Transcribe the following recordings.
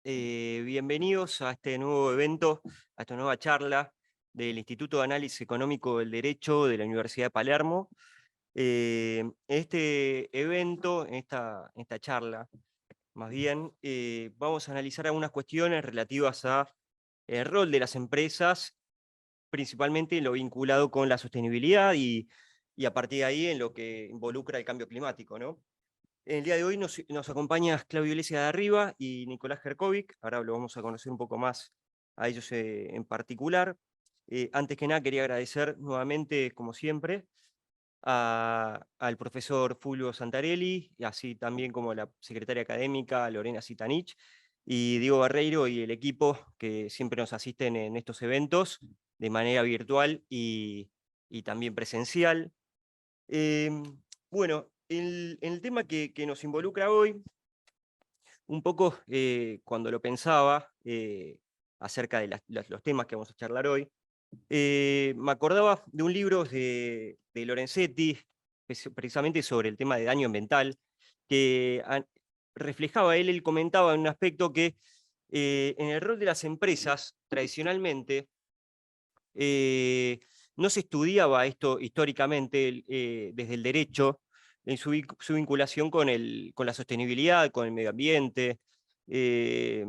Bienvenidos a este nuevo evento, a esta nueva charla del Instituto de Análisis Económico del Derecho de la Universidad de Palermo. En este evento, en esta charla, más bien, vamos a analizar algunas cuestiones relativas a el rol de las empresas, principalmente en lo vinculado con la sostenibilidad y a partir de ahí en lo que involucra el cambio climático, ¿no? El día de hoy nos acompaña Claudio Iglesias de Arriba y Nicolás Jerkovic. Ahora lo vamos a conocer un poco más a ellos en particular. Antes que nada, quería agradecer nuevamente, como siempre, al profesor Fulvio Santarelli, y así también como a la secretaria académica Lorena Sitanich, y Diego Barreiro y el equipo que siempre nos asisten en estos eventos de manera virtual y también presencial. Bueno, el tema que nos involucra hoy, un poco cuando lo pensaba acerca de los temas que vamos a charlar hoy, me acordaba de un libro de Lorenzetti, precisamente sobre el tema de daño ambiental, que reflejaba él comentaba en un aspecto que en el rol de las empresas, tradicionalmente, eh, no se estudiaba esto históricamente desde el derecho, en su vinculación con la sostenibilidad, con el medio ambiente. Eh,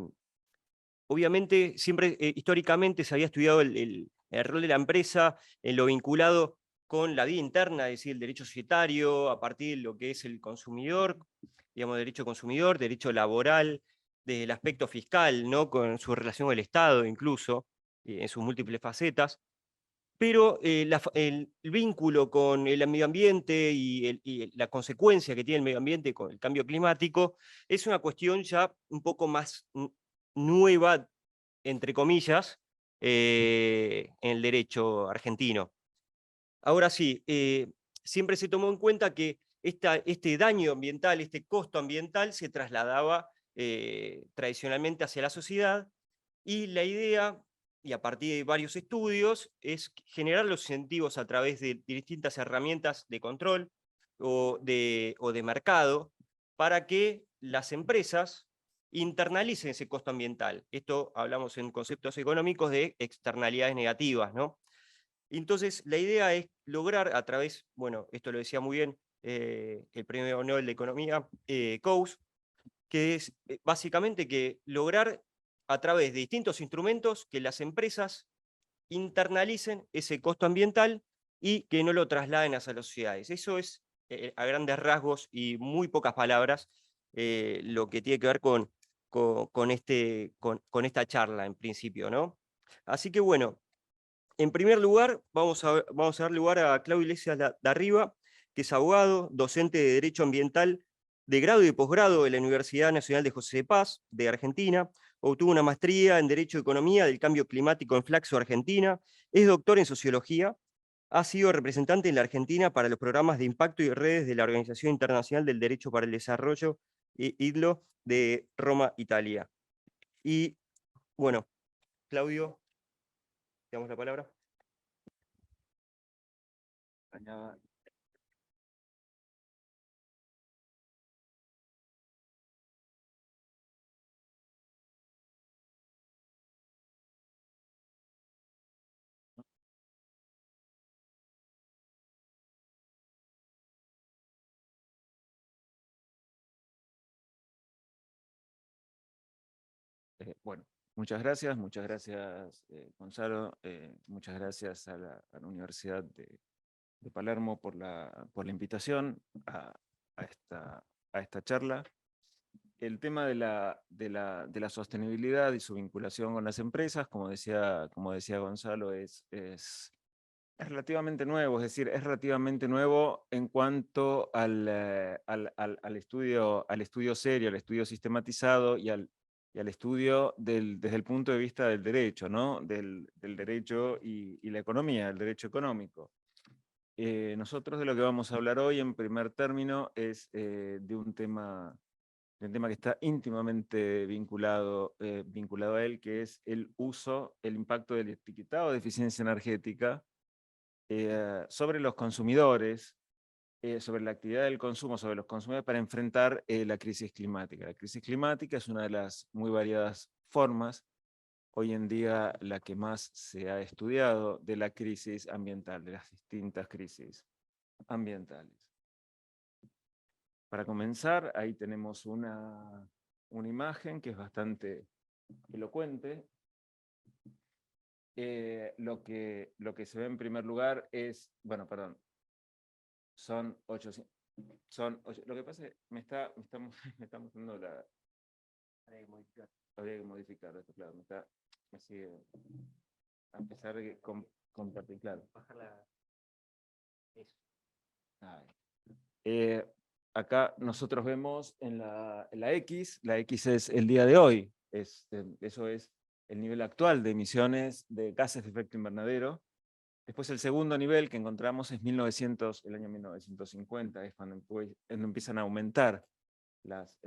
Obviamente, siempre históricamente se había estudiado el rol de la empresa en lo vinculado con la vida interna, es decir, el derecho societario, a partir de lo que es el consumidor, digamos, derecho consumidor, derecho laboral, del aspecto fiscal, ¿no? Con su relación con el Estado incluso, en sus múltiples facetas. Pero el vínculo con el medio ambiente y la consecuencia que tiene el medio ambiente con el cambio climático es una cuestión ya un poco más nueva, entre comillas, en el derecho argentino. Ahora sí, siempre se tomó en cuenta que este daño ambiental, este costo ambiental, se trasladaba tradicionalmente hacia la sociedad, y la idea, y a partir de varios estudios, es generar los incentivos a través de distintas herramientas de control o de mercado para que las empresas internalicen ese costo ambiental. Esto hablamos en conceptos económicos de externalidades negativas, ¿no? Entonces, la idea es lograr a través, bueno, esto lo decía muy bien el premio Nobel de Economía, Coase, que es básicamente que lograr a través de distintos instrumentos que las empresas internalicen ese costo ambiental y que no lo trasladen hacia las sociedades. Eso es, a grandes rasgos y muy pocas palabras, lo que tiene que ver con esta charla en principio, ¿no? Así que bueno, en primer lugar, vamos a dar lugar a Claudio Iglesias de Arriba, que es abogado, docente de Derecho Ambiental de grado y de posgrado de la Universidad Nacional de José de Paz, de Argentina. Obtuvo una maestría en Derecho de Economía del Cambio Climático en Flaxo, Argentina. Es doctor en Sociología. Ha sido representante en la Argentina para los programas de impacto y redes de la Organización Internacional del Derecho para el Desarrollo, IDLO, de Roma, Italia. Y bueno, Claudio, te damos la palabra. Bueno, muchas gracias Gonzalo, muchas gracias a la Universidad de Palermo por la invitación a a esta charla. El tema de la sostenibilidad y su vinculación con las empresas, como decía Gonzalo, es relativamente nuevo, es decir, es relativamente nuevo en cuanto al estudio serio, al estudio sistematizado y al estudio desde el punto de vista del derecho, ¿no? Del derecho y la economía, el derecho económico. Nosotros de lo que vamos a hablar hoy, en primer término, es de un tema que está íntimamente vinculado a él, que es el impacto del etiquetado de eficiencia energética sobre los consumidores sobre la actividad del consumo, sobre los consumidores para enfrentar la crisis climática. La crisis climática es una de las muy variadas formas, hoy en día la que más se ha estudiado, de la crisis ambiental, de las distintas crisis ambientales. Para comenzar, ahí tenemos una imagen que es bastante elocuente. Lo que se ve en primer lugar es, bueno, perdón, son 800. Lo que pasa es que me está mostrando la... Habría que modificar esto, claro. Me sigue, a pesar de que compartir, claro. Eh, acá nosotros vemos en la X es el día de hoy, eso es el nivel actual de emisiones de gases de efecto invernadero. Después el segundo nivel que encontramos es el año 1950, es cuando empiezan a aumentar las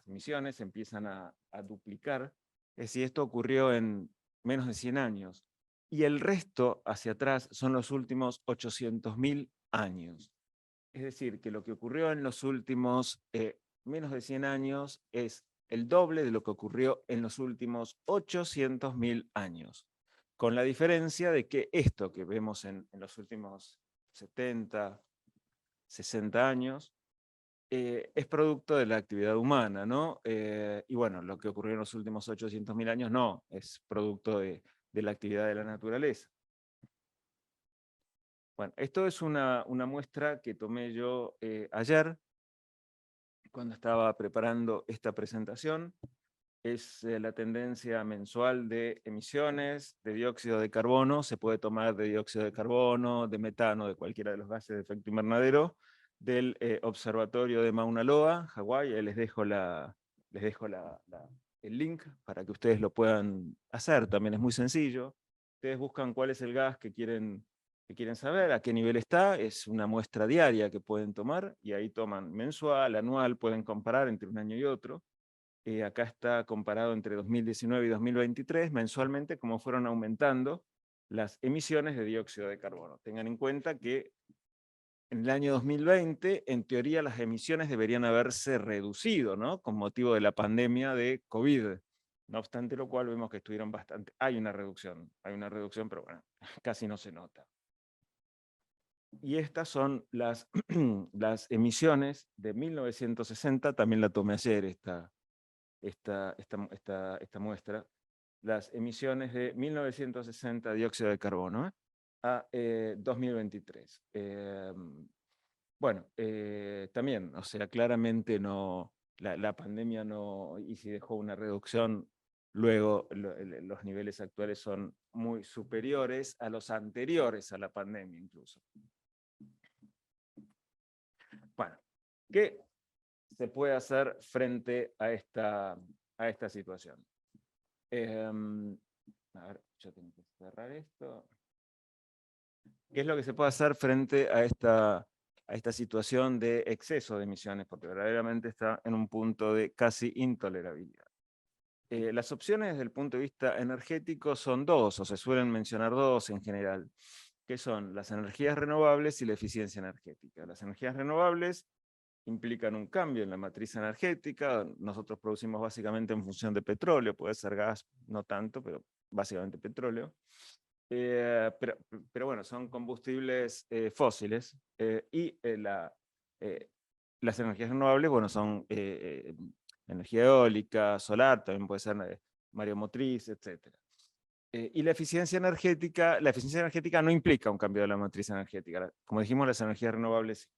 emisiones, empiezan a duplicar. Es decir, esto ocurrió en menos de 100 años. Y el resto hacia atrás son los últimos 800.000 años. Es decir, que lo que ocurrió en los últimos menos de 100 años es el doble de lo que ocurrió en los últimos 800.000 años. Con la diferencia de que esto que vemos en los últimos 70, 60 años, es producto de la actividad humana, ¿no? Y bueno, lo que ocurrió en los últimos 800.000 años no, es producto de la actividad de la naturaleza. Bueno, esto es una muestra que tomé yo ayer, cuando estaba preparando esta presentación. Es la tendencia mensual de emisiones de dióxido de carbono. Se puede tomar de dióxido de carbono, de metano, de cualquiera de los gases de efecto invernadero, del observatorio de Mauna Loa, Hawái. Ahí les dejo el link para que ustedes lo puedan hacer. También es muy sencillo. Ustedes buscan cuál es el gas que quieren saber, a qué nivel está. Es una muestra diaria que pueden tomar, y ahí toman mensual, anual, pueden comparar entre un año y otro. Acá está comparado entre 2019 y 2023, mensualmente, cómo fueron aumentando las emisiones de dióxido de carbono. Tengan en cuenta que en el año 2020, en teoría, las emisiones deberían haberse reducido, ¿no? Con motivo de la pandemia de COVID. No obstante lo cual, vemos que estuvieron bastante... Hay una reducción, pero bueno, casi no se nota. Y estas son las emisiones de 1960, también la tomé ayer esta muestra, las emisiones de 1960 dióxido de carbono a 2023. Bueno, también, o sea, claramente no, la pandemia no, y si dejó una reducción, luego los niveles actuales son muy superiores a los anteriores a la pandemia incluso. Bueno, ¿qué se puede hacer frente a esta situación? A ver, yo tengo que cerrar esto. ¿Qué es lo que se puede hacer frente a esta situación de exceso de emisiones? Porque verdaderamente está en un punto de casi intolerabilidad. Las opciones desde el punto de vista energético son dos, o se suelen mencionar dos en general, que son las energías renovables y la eficiencia energética. Las energías renovables implican un cambio en la matriz energética. Nosotros producimos básicamente en función de petróleo, puede ser gas, no tanto, pero básicamente petróleo. Pero bueno, son combustibles fósiles, y las energías renovables, bueno, son energía eólica, solar, también puede ser mareomotriz, etc. Y la eficiencia energética no implica un cambio de la matriz energética. Como dijimos, las energías renovables.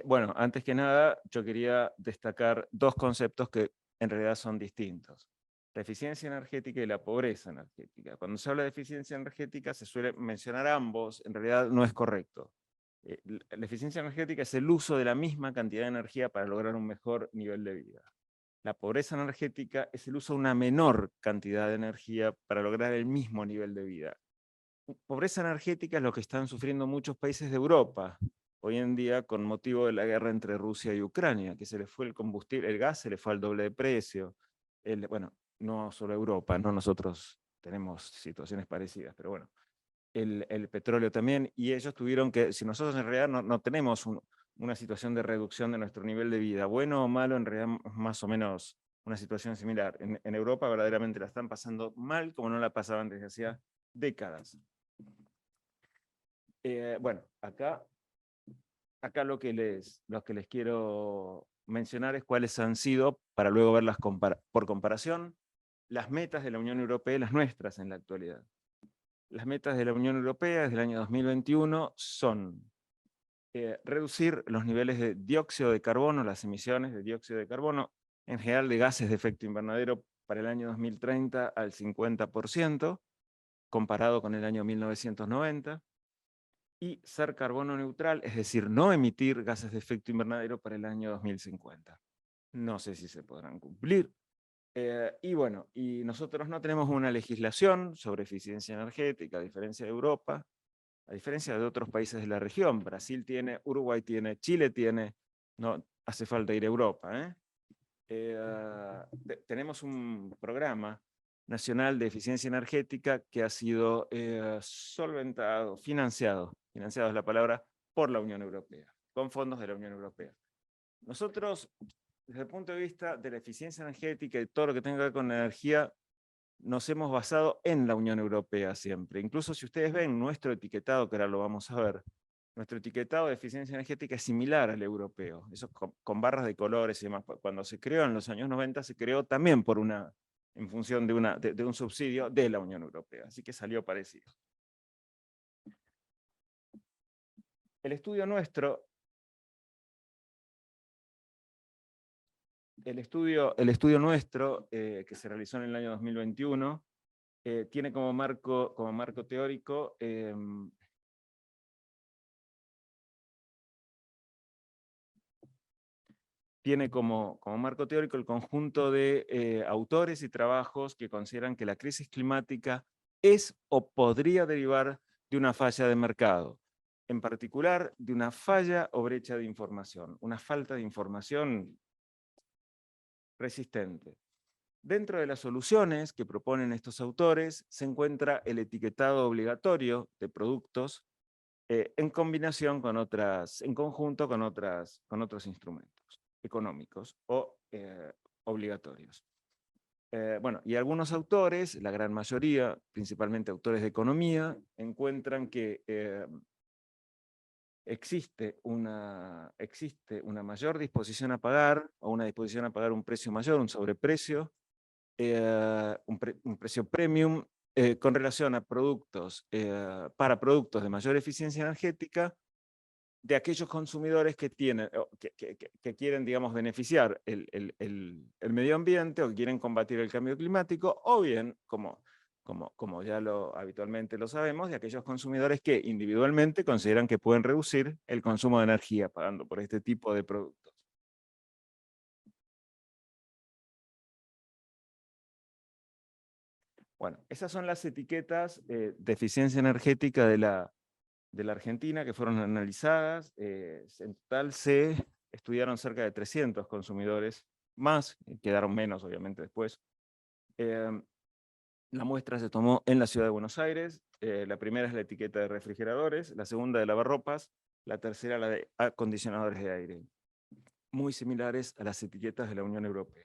Bueno, antes que nada, yo quería destacar dos conceptos que en realidad son distintos: la eficiencia energética y la pobreza energética. Cuando se habla de eficiencia energética se suele mencionar ambos, en realidad no es correcto. La eficiencia energética es el uso de la misma cantidad de energía para lograr un mejor nivel de vida. La pobreza energética es el uso de una menor cantidad de energía para lograr el mismo nivel de vida. Pobreza energética es lo que están sufriendo muchos países de Europa hoy en día con motivo de la guerra entre Rusia y Ucrania, que se les fue el combustible, el gas se les fue al doble de precio. Bueno, no solo Europa, no nosotros tenemos situaciones parecidas, pero bueno, el petróleo también, y ellos tuvieron que, si nosotros en realidad no tenemos una situación de reducción de nuestro nivel de vida, bueno o malo, en realidad más o menos una situación similar. En Europa verdaderamente la están pasando mal como no la pasaban desde hacía décadas. Bueno, acá lo que les quiero mencionar es cuáles han sido, para luego verlas por comparación, las metas de la Unión Europea y las nuestras en la actualidad. Las metas de la Unión Europea desde el año 2021 son reducir los niveles de dióxido de carbono, las emisiones de dióxido de carbono, en general de gases de efecto invernadero para el año 2030 al 50%, comparado con el año 1990, y ser carbono neutral, es decir, no emitir gases de efecto invernadero para el año 2050. No sé si se podrán cumplir. Y bueno, y nosotros no tenemos una legislación sobre eficiencia energética, a diferencia de Europa, a diferencia de otros países de la región. Brasil tiene, Uruguay tiene, Chile tiene, no hace falta ir a Europa. Tenemos un programa nacional de eficiencia energética que ha sido solventado, financiado es la palabra, por la Unión Europea, con fondos de la Unión Europea. Nosotros, desde el punto de vista de la eficiencia energética y todo lo que tenga que ver con energía, nos hemos basado en la Unión Europea siempre. Incluso si ustedes ven nuestro etiquetado, que ahora lo vamos a ver, nuestro etiquetado de eficiencia energética es similar al europeo, eso con barras de colores y demás. Cuando se creó en los años 90, se creó también en función de un subsidio de la Unión Europea, así que salió parecido. El estudio nuestro, que se realizó en el año 2021, tiene como marco teórico el conjunto de autores y trabajos que consideran que la crisis climática es o podría derivar de una falla de mercado, en particular de una falla o brecha de información, una falta de información resistente. Dentro de las soluciones que proponen estos autores se encuentra el etiquetado obligatorio de productos en combinación con en conjunto con otros instrumentos económicos o obligatorios. Bueno, y algunos autores, la gran mayoría, principalmente autores de economía, encuentran que existe una mayor disposición a pagar, o una disposición a pagar un precio mayor, un sobreprecio, un precio premium, con relación a productos, para productos de mayor eficiencia energética, de aquellos consumidores que quieren, digamos, beneficiar el medio ambiente o que quieren combatir el cambio climático, o bien, como ya habitualmente lo sabemos, de aquellos consumidores que individualmente consideran que pueden reducir el consumo de energía pagando por este tipo de productos. Bueno, esas son las etiquetas de eficiencia energética de la Argentina que fueron analizadas. En total se estudiaron cerca de 300 consumidores más, quedaron menos obviamente después. La muestra se tomó en la ciudad de Buenos Aires. La primera es la etiqueta de refrigeradores, la segunda de lavarropas, la tercera la de acondicionadores de aire, muy similares a las etiquetas de la Unión Europea.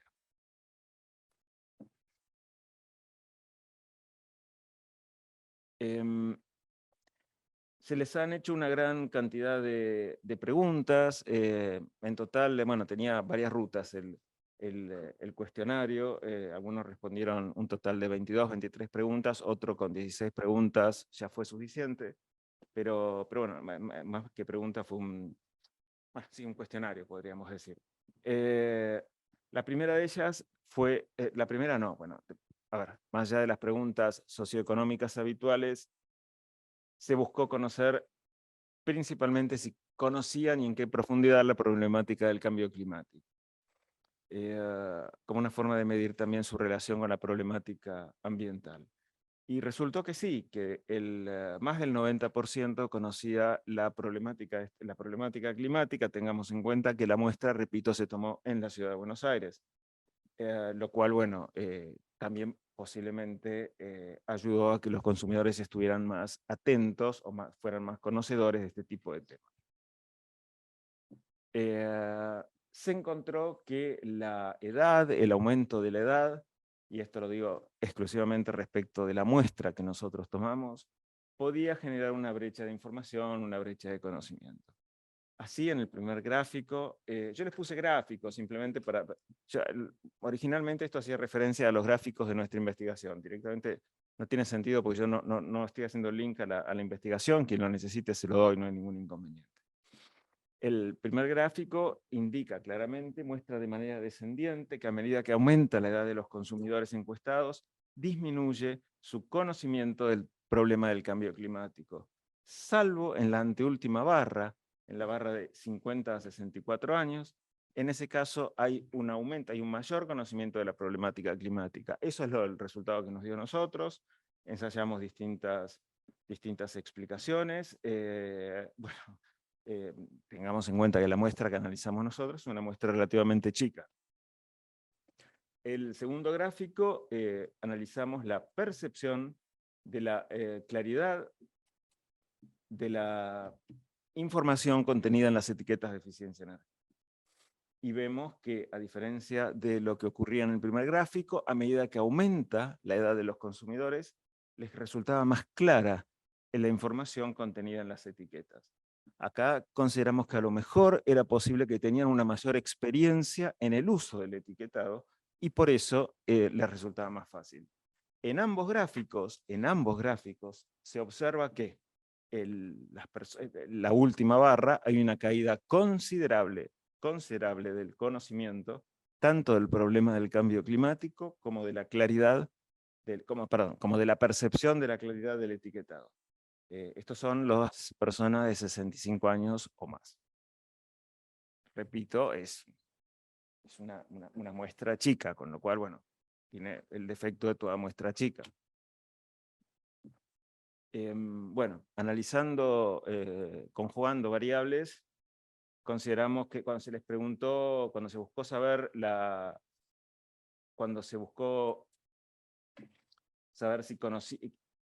Se les han hecho una gran cantidad de preguntas. En total, bueno, tenía varias rutas el cuestionario. Algunos respondieron un total de 22, 23 preguntas, otro con 16 preguntas ya fue suficiente. Pero bueno, más que pregunta fue un cuestionario, podríamos decir. La primera de ellas fue, la primera no, bueno, a ver, más allá de las preguntas socioeconómicas habituales, se buscó conocer principalmente si conocían y en qué profundidad la problemática del cambio climático, como una forma de medir también su relación con la problemática ambiental. Y resultó que sí, que más del 90% conocía la problemática climática. Tengamos en cuenta que la muestra, repito, se tomó en la ciudad de Buenos Aires, lo cual, bueno, también posiblemente ayudó a que los consumidores estuvieran más atentos o fueran más conocedores de este tipo de temas. Se encontró que la edad, el aumento de la edad, y esto lo digo exclusivamente respecto de la muestra que nosotros tomamos, podía generar una brecha de información, una brecha de conocimiento. Así en el primer gráfico, yo les puse gráficos simplemente para... originalmente esto hacía referencia a los gráficos de nuestra investigación, directamente no tiene sentido porque yo no estoy haciendo el link a la investigación, quien lo necesite se lo doy, no hay ningún inconveniente. El primer gráfico indica claramente, muestra de manera descendiente, que a medida que aumenta la edad de los consumidores encuestados, disminuye su conocimiento del problema del cambio climático, salvo en la anteúltima barra, en la barra de 50 a 64 años. En ese caso hay un aumento, hay un mayor conocimiento de la problemática climática. Eso es el resultado que nos dio nosotros. Ensayamos distintas explicaciones. Bueno, tengamos en cuenta que la muestra que analizamos nosotros es una muestra relativamente chica. El segundo gráfico, analizamos la percepción de la claridad de la información contenida en las etiquetas de eficiencia energética. Y vemos que, a diferencia de lo que ocurría en el primer gráfico, a medida que aumenta la edad de los consumidores, les resultaba más clara la información contenida en las etiquetas. Acá consideramos que a lo mejor era posible que tenían una mayor experiencia en el uso del etiquetado y por eso les resultaba más fácil. En ambos gráficos se observa que la última barra hay una caída considerable del conocimiento, tanto del problema del cambio climático como de la claridad, como de la percepción de la claridad del etiquetado. Estos son las personas de 65 años o más. Repito, es una muestra chica, con lo cual, bueno, tiene el defecto de toda muestra chica. Bueno, analizando, conjugando variables, consideramos que cuando se les preguntó, cuando se buscó saber si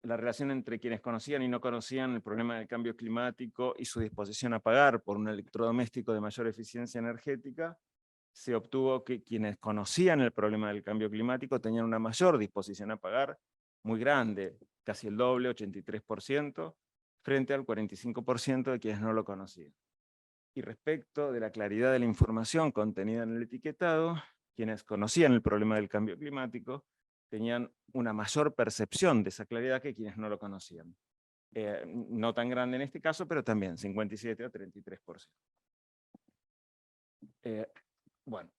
la relación entre quienes conocían y no conocían el problema del cambio climático y su disposición a pagar por un electrodoméstico de mayor eficiencia energética, se obtuvo que quienes conocían el problema del cambio climático tenían una mayor disposición a pagar, muy grande, casi el doble, 83%, frente al 45% de quienes no lo conocían. Y respecto de la claridad de la información contenida en el etiquetado, quienes conocían el problema del cambio climático tenían una mayor percepción de esa claridad que quienes no lo conocían. No tan grande en este caso, pero también 57 a 33%. Bueno,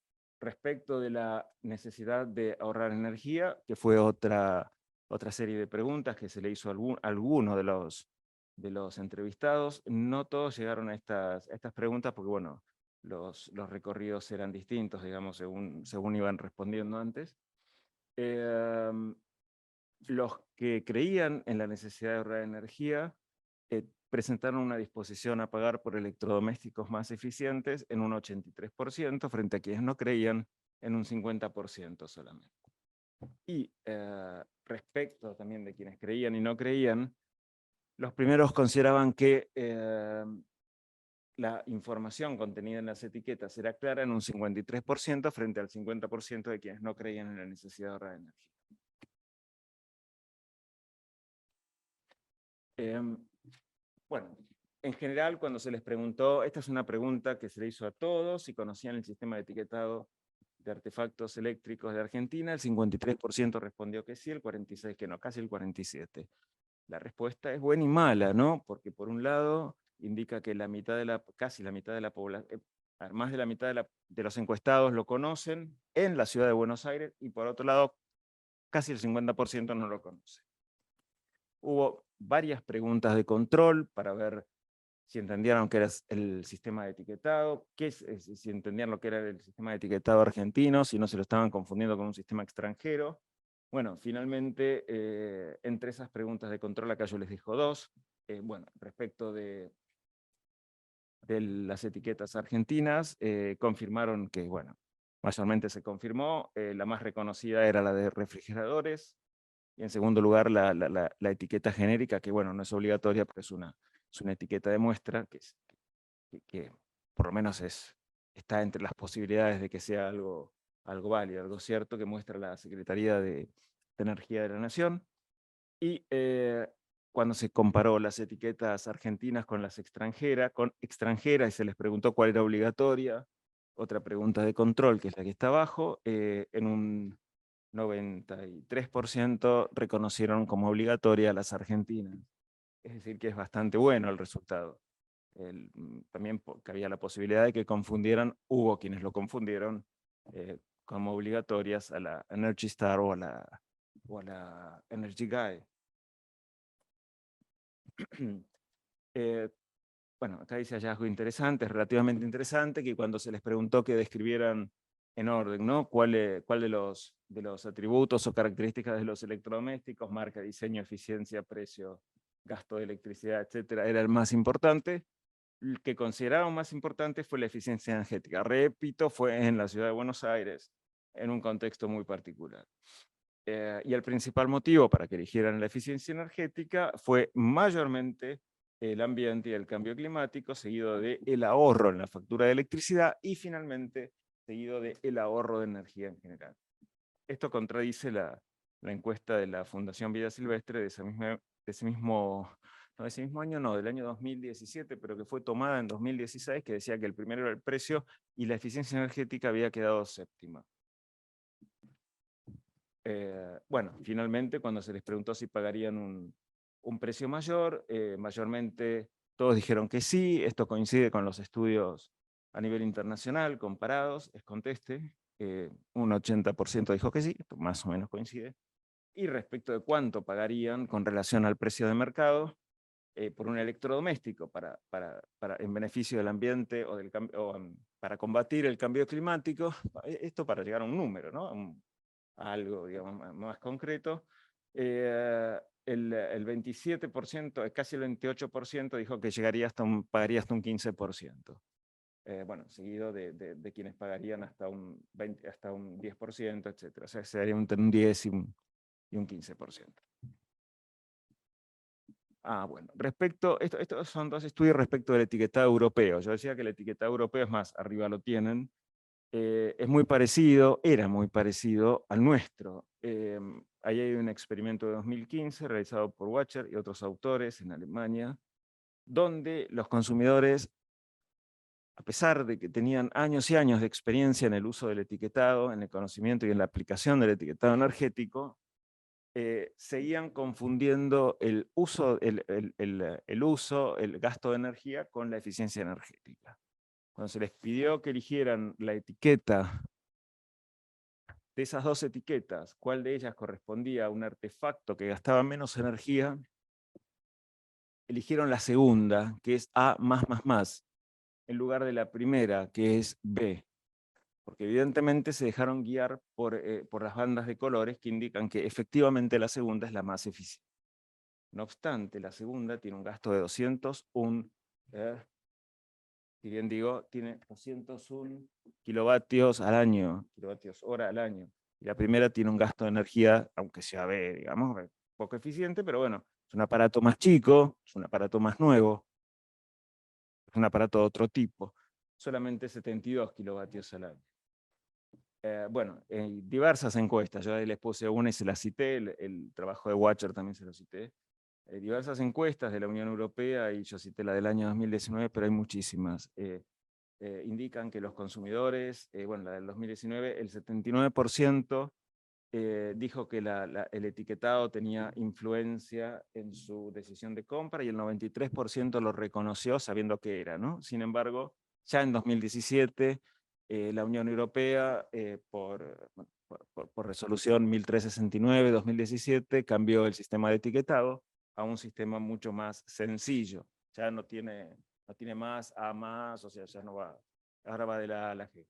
respecto de la necesidad de ahorrar energía, que fue otra serie de preguntas que se le hizo a alguno de los entrevistados, no todos llegaron a estas preguntas porque, bueno, los recorridos eran distintos, digamos, según iban respondiendo antes. Los que creían en la necesidad de ahorrar energía presentaron una disposición a pagar por electrodomésticos más eficientes en un 83%, frente a quienes no creían en un 50% solamente. Y respecto también de quienes creían y no creían, los primeros consideraban que la información contenida en las etiquetas era clara en un 53% frente al 50% de quienes no creían en la necesidad de ahorrar energía. Bueno, en general, cuando se les preguntó, esta es una pregunta que se le hizo a todos, si conocían el sistema de etiquetado de artefactos eléctricos de Argentina, el 53% respondió que sí, el 46% que no, casi el 47%. La respuesta es buena y mala, ¿no? Porque por un lado indica que casi la mitad de la población, más de la mitad de los encuestados lo conocen en la ciudad de Buenos Aires, y por otro lado, casi el 50% no lo conoce. Hubo varias preguntas de control para ver si entendieron lo que era el sistema de etiquetado, si entendían lo que era el sistema de etiquetado argentino, si no se lo estaban confundiendo con un sistema extranjero. Bueno, finalmente, entre esas preguntas de control, acá yo les dejo dos. Bueno, respecto de las etiquetas argentinas, confirmaron que, bueno, mayormente se confirmó. La más reconocida era la de refrigeradores, y en segundo lugar la etiqueta genérica, que bueno, no es obligatoria, pero es una etiqueta de muestra que por lo menos está entre las posibilidades de que sea algo válido, algo cierto, que muestra la Secretaría de Energía de la Nación. Y cuando se comparó las etiquetas argentinas con las extranjeras, y se les preguntó cuál era obligatoria, otra pregunta de control, que es la que está abajo, en un 93% reconocieron como obligatoria las argentinas. Es decir, que es bastante bueno el resultado. También porque había la posibilidad de que confundieran, hubo quienes lo confundieron como obligatorias a la Energy Star o a la Energy Guide. Bueno, acá dice hallazgo interesante, es relativamente interesante, que cuando se les preguntó que describieran en orden, ¿no? ¿Cuál de los atributos o características de los electrodomésticos, marca, diseño, eficiencia, precio, gasto de electricidad, etcétera, era el más importante? El que consideraron más importante fue la eficiencia energética. Repito, fue en la ciudad de Buenos Aires, en un contexto muy particular. Y el principal motivo para que eligieran la eficiencia energética fue mayormente el ambiente y el cambio climático, seguido del ahorro en la factura de electricidad y finalmente seguido del ahorro de energía en general. Esto contradice la encuesta de la Fundación Vida Silvestre de ese mismo año, no, del año 2017, pero que fue tomada en 2016, que decía que el primero era el precio y la eficiencia energética había quedado séptima. Bueno, finalmente, cuando se les preguntó si pagarían un precio mayor, mayormente todos dijeron que sí. Esto coincide con los estudios a nivel internacional comparados, es conteste. Un 80% dijo que sí, esto más o menos coincide. Y respecto de cuánto pagarían con relación al precio de mercado por un electrodoméstico en beneficio del ambiente para combatir el cambio climático, esto para llegar a un número, ¿no? Algo, digamos, más concreto, el 27%, casi el 28% dijo que pagaría hasta un 15%. Bueno, seguido de quienes pagarían hasta un 10%, etc. O sea, sería un 10 y un 15%. Bueno, estos son dos estudios respecto del etiquetado europeo. Yo decía que el etiquetado europeo, es más, arriba lo tienen, es muy parecido, era muy parecido al nuestro. Ahí hay un experimento de 2015 realizado por Wacher y otros autores en Alemania, donde los consumidores, a pesar de que tenían años y años de experiencia en el uso del etiquetado, en el conocimiento y en la aplicación del etiquetado energético, seguían confundiendo el gasto de energía con la eficiencia energética. Cuando se les pidió que eligieran la etiqueta de esas dos etiquetas, cuál de ellas correspondía a un artefacto que gastaba menos energía, eligieron la segunda, que es A++, en lugar de la primera, que es B. Porque evidentemente se dejaron guiar por las bandas de colores que indican que efectivamente la segunda es la más eficiente. No obstante, la segunda tiene un gasto de 201, si bien digo, tiene 201 kilovatios al año, kilovatios hora al año. Y la primera tiene un gasto de energía, aunque sea B, digamos, poco eficiente, pero bueno, es un aparato más chico, es un aparato más nuevo, es un aparato de otro tipo, solamente 72 kilovatios al año. Bueno, diversas encuestas, yo ahí les puse una y se las cité, el trabajo de Wacher también se lo cité. Diversas encuestas de la Unión Europea, y yo cité la del año 2019, pero hay muchísimas. Indican que los consumidores, bueno, la del 2019, el 79% dijo que el etiquetado tenía influencia en su decisión de compra y el 93% lo reconoció sabiendo qué era, ¿no? Sin embargo, ya en 2017, la Unión Europea, por resolución 1369-2017, cambió el sistema de etiquetado a un sistema mucho más sencillo. Ya no tiene más A más, o sea, ya no va, ahora va de la A a la G.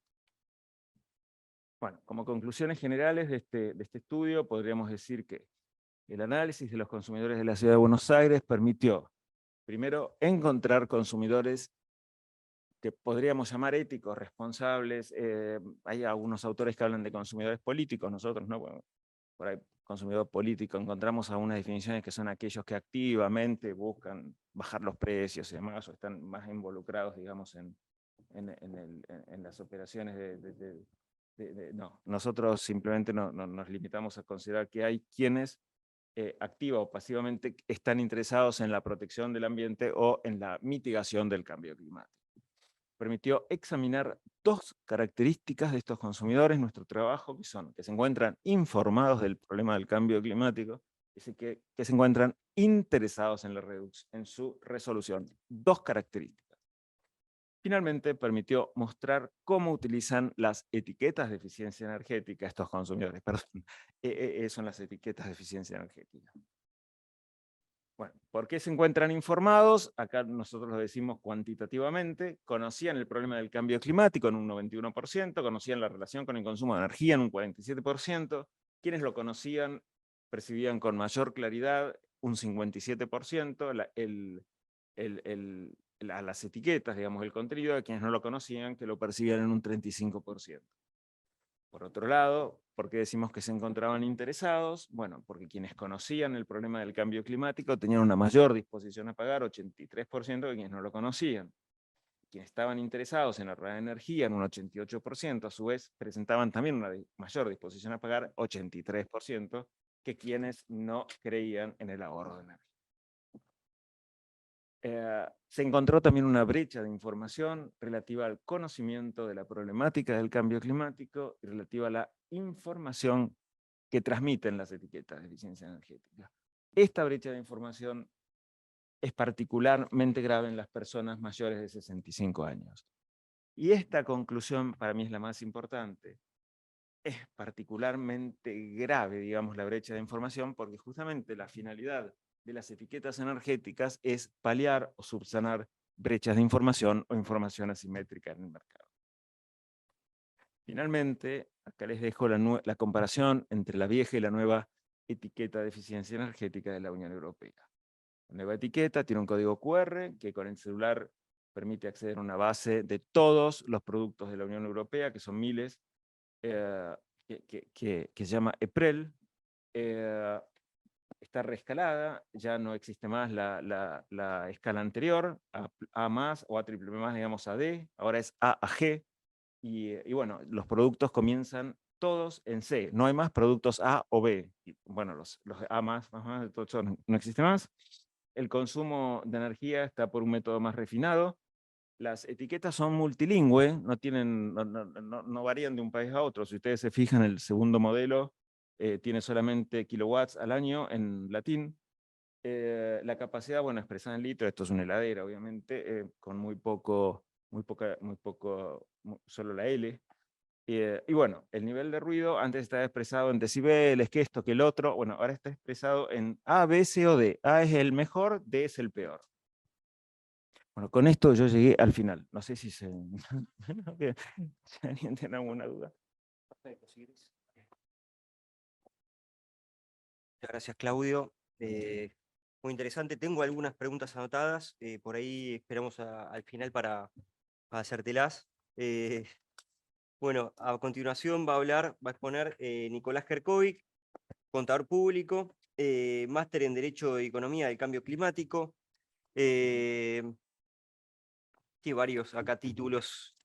Bueno, como conclusiones generales de este estudio, podríamos decir que el análisis de los consumidores de la Ciudad de Buenos Aires permitió, primero, encontrar consumidores que podríamos llamar éticos, responsables. Hay algunos autores que hablan de consumidores políticos, nosotros no, bueno, por ahí consumidor político encontramos algunas definiciones que son aquellos que activamente buscan bajar los precios y demás, o están más involucrados, digamos, en las operaciones no, nosotros simplemente nos limitamos a considerar que hay quienes activa o pasivamente están interesados en la protección del ambiente o en la mitigación del cambio climático. Permitió examinar dos características de estos consumidores, nuestro trabajo, que son que se encuentran informados del problema del cambio climático y que se encuentran interesados en su resolución. Dos características. Finalmente, permitió mostrar cómo utilizan las etiquetas de eficiencia energética estos consumidores. Perdón, son las etiquetas de eficiencia energética. Bueno, ¿por qué se encuentran informados? Acá nosotros lo decimos cuantitativamente. Conocían el problema del cambio climático en un 91%, conocían la relación con el consumo de energía en un 47%. Quienes lo conocían percibían con mayor claridad un 57%, a las etiquetas, digamos, el contenido, de quienes no lo conocían, que lo percibían en un 35%. Por otro lado, ¿por qué decimos que se encontraban interesados? Bueno, porque quienes conocían el problema del cambio climático tenían una mayor disposición a pagar, 83%, que quienes no lo conocían. Quienes estaban interesados en ahorrar energía, en un 88%, a su vez presentaban también una mayor disposición a pagar, 83%, que quienes no creían en el ahorro de energía. Se encontró también una brecha de información relativa al conocimiento de la problemática del cambio climático y relativa a la información que transmiten las etiquetas de eficiencia energética. Esta brecha de información es particularmente grave en las personas mayores de 65 años. Y esta conclusión para mí es la más importante. Es particularmente grave, digamos, la brecha de información, porque justamente la finalidad de las etiquetas energéticas es paliar o subsanar brechas de información o información asimétrica en el mercado. Finalmente, acá les dejo la comparación entre la vieja y la nueva etiqueta de eficiencia energética de la Unión Europea. La nueva etiqueta tiene un código QR que con el celular permite acceder a una base de todos los productos de la Unión Europea, que son miles, que se llama EPREL. Está reescalada, ya no existe más la escala anterior, A más o A triple más, digamos a D, ahora es A a G, y bueno, los productos comienzan todos en C, no hay más productos A o B, y bueno, los A más, todos no existe más. El consumo de energía está por un método más refinado. Las etiquetas son multilingües, no varían de un país a otro. Si ustedes se fijan, el segundo modelo tiene solamente kilowatts al año en latín. La capacidad, bueno, expresada en litros, esto es una heladera, obviamente, con solo la L. Y bueno, el nivel de ruido antes estaba expresado en decibeles, que esto, que el otro. Bueno, ahora está expresado en A, B, C o D. A es el mejor, D es el peor. Bueno, con esto yo llegué al final. No sé si si alguien tiene alguna duda. Muchas gracias, Claudio. Muy interesante. Tengo algunas preguntas anotadas. Por ahí esperamos al final para hacértelas. Bueno, a continuación va a exponer Nicolás Kerkovic, contador público, máster en Derecho y Economía del Cambio Climático. Tiene varios acá títulos.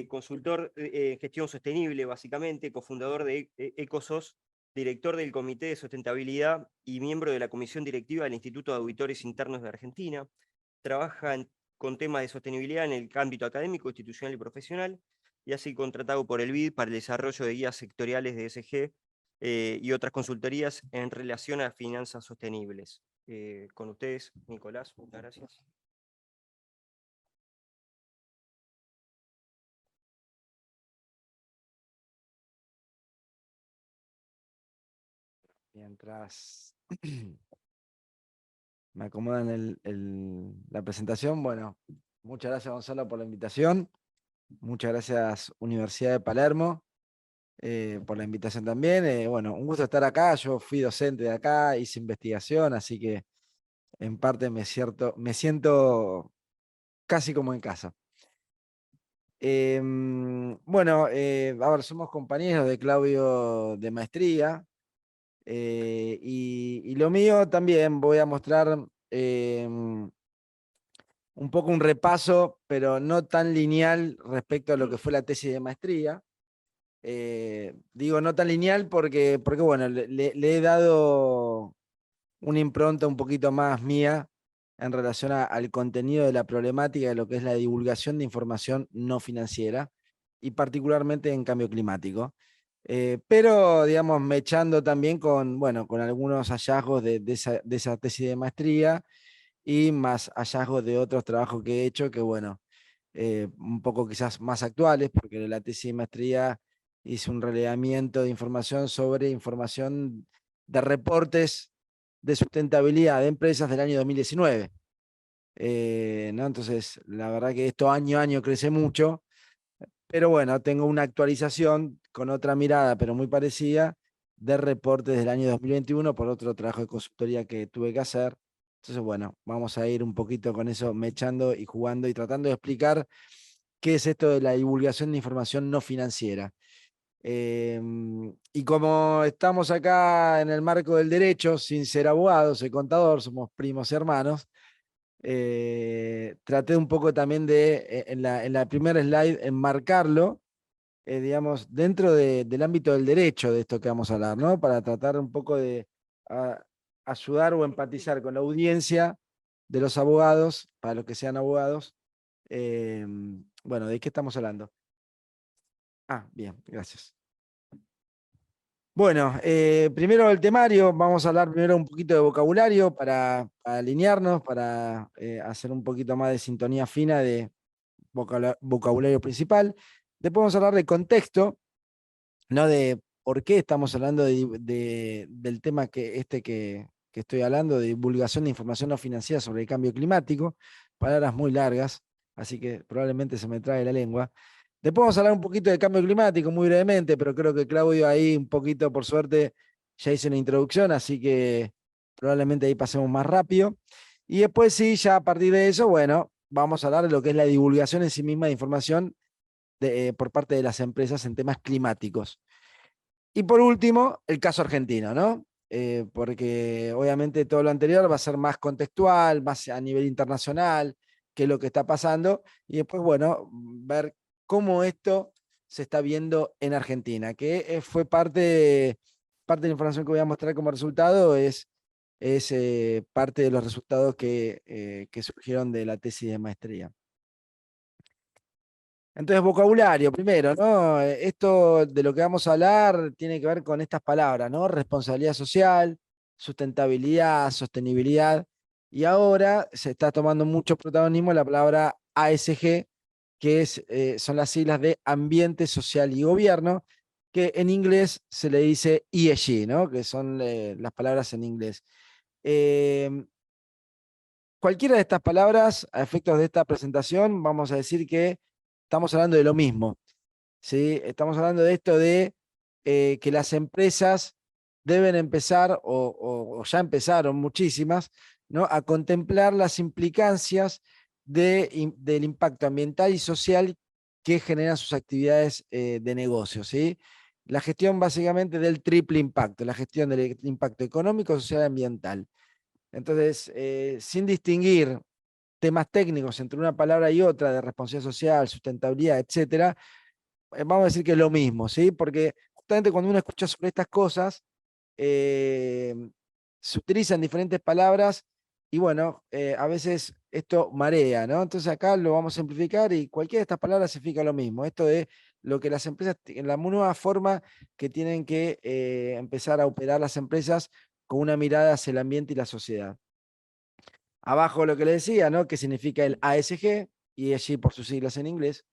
Consultor en gestión sostenible, básicamente, cofundador de Ecosos, director del Comité de Sustentabilidad y miembro de la Comisión Directiva del Instituto de Auditores Internos de Argentina. Trabaja con temas de sostenibilidad en el ámbito académico, institucional y profesional, y ha sido contratado por el BID para el desarrollo de guías sectoriales de ESG y otras consultorías en relación a finanzas sostenibles. Con ustedes, Nicolás, muchas gracias. Mientras me acomodan la presentación, bueno, muchas gracias Gonzalo por la invitación, muchas gracias Universidad de Palermo por la invitación también. Bueno, un gusto estar acá, yo fui docente de acá, hice investigación, así que en parte me siento casi como en casa. Bueno, a ver, somos compañeros de Claudio de maestría. Y lo mío también voy a mostrar un poco un repaso, pero no tan lineal respecto a lo que fue la tesis de maestría. Digo no tan lineal porque bueno, le he dado una impronta un poquito más mía en relación al contenido de la problemática de lo que es la divulgación de información no financiera y particularmente en cambio climático. Pero, digamos, mechando también con, bueno, con algunos hallazgos de esa tesis de maestría y más hallazgos de otros trabajos que he hecho que, bueno, un poco quizás más actuales, porque en la tesis de maestría hice un relevamiento de información sobre información de reportes de sustentabilidad de empresas del año 2019. ¿No? Entonces, la verdad que esto año a año crece mucho, pero bueno, tengo una actualización con otra mirada, pero muy parecida, de reportes del año 2021 por otro trabajo de consultoría que tuve que hacer. Entonces, bueno, vamos a ir un poquito con eso, mechando y jugando y tratando de explicar qué es esto de la divulgación de información no financiera. Y como estamos acá en el marco del derecho, sin ser abogados, soy contador, somos primos hermanos, traté un poco también de, en la primera slide, enmarcarlo, digamos, dentro del ámbito del derecho de esto que vamos a hablar, ¿no? Para tratar un poco de ayudar o empatizar con la audiencia de los abogados, para los que sean abogados. Bueno, ¿de qué estamos hablando? Ah, bien, gracias. Bueno, primero el temario, vamos a hablar primero un poquito de vocabulario para alinearnos, para hacer un poquito más de sintonía fina de vocabulario principal. Después vamos a hablar de contexto, ¿no? De por qué estamos hablando del tema que estoy hablando, de divulgación de información no financiera sobre el cambio climático, palabras muy largas, así que probablemente se me trae la lengua. Después vamos a hablar un poquito de cambio climático muy brevemente, pero creo que Claudio ahí un poquito, por suerte, ya hizo una introducción, así que probablemente ahí pasemos más rápido. Y después sí, ya a partir de eso, bueno, vamos a hablar de lo que es la divulgación en sí misma de información por parte de las empresas en temas climáticos. Y por último, el caso argentino, ¿no? Porque obviamente todo lo anterior va a ser más contextual, más a nivel internacional, qué es lo que está pasando, y después, bueno, ver cómo esto se está viendo en Argentina, que fue parte de la información que voy a mostrar como resultado, es parte de los resultados que surgieron de la tesis de maestría. Entonces, vocabulario, primero, ¿no? Esto de lo que vamos a hablar tiene que ver con estas palabras, ¿no? Responsabilidad social, sustentabilidad, sostenibilidad. Y ahora se está tomando mucho protagonismo la palabra ASG, que son las siglas de Ambiente, Social y Gobierno, que en inglés se le dice ESG, ¿no? Que son las palabras en inglés. Cualquiera de estas palabras, a efectos de esta presentación, vamos a decir que estamos hablando de lo mismo. ¿Sí? Estamos hablando de esto de que las empresas deben empezar, o ya empezaron muchísimas, ¿no? A contemplar las implicancias del impacto ambiental y social que generan sus actividades de negocio. ¿Sí? La gestión básicamente del triple impacto, la gestión del impacto económico, social y ambiental. Entonces, sin distinguir temas técnicos entre una palabra y otra de responsabilidad social, sustentabilidad, etcétera, vamos a decir que es lo mismo, ¿sí? Porque justamente cuando uno escucha sobre estas cosas, se utilizan diferentes palabras y bueno, a veces esto marea, ¿no? Entonces acá lo vamos a simplificar y cualquiera de estas palabras significa lo mismo. Esto de lo que las empresas, en la nueva forma que tienen que empezar a operar las empresas con una mirada hacia el ambiente y la sociedad. Abajo lo que le decía, ¿no? Que significa el ASG, ESG por sus siglas en inglés.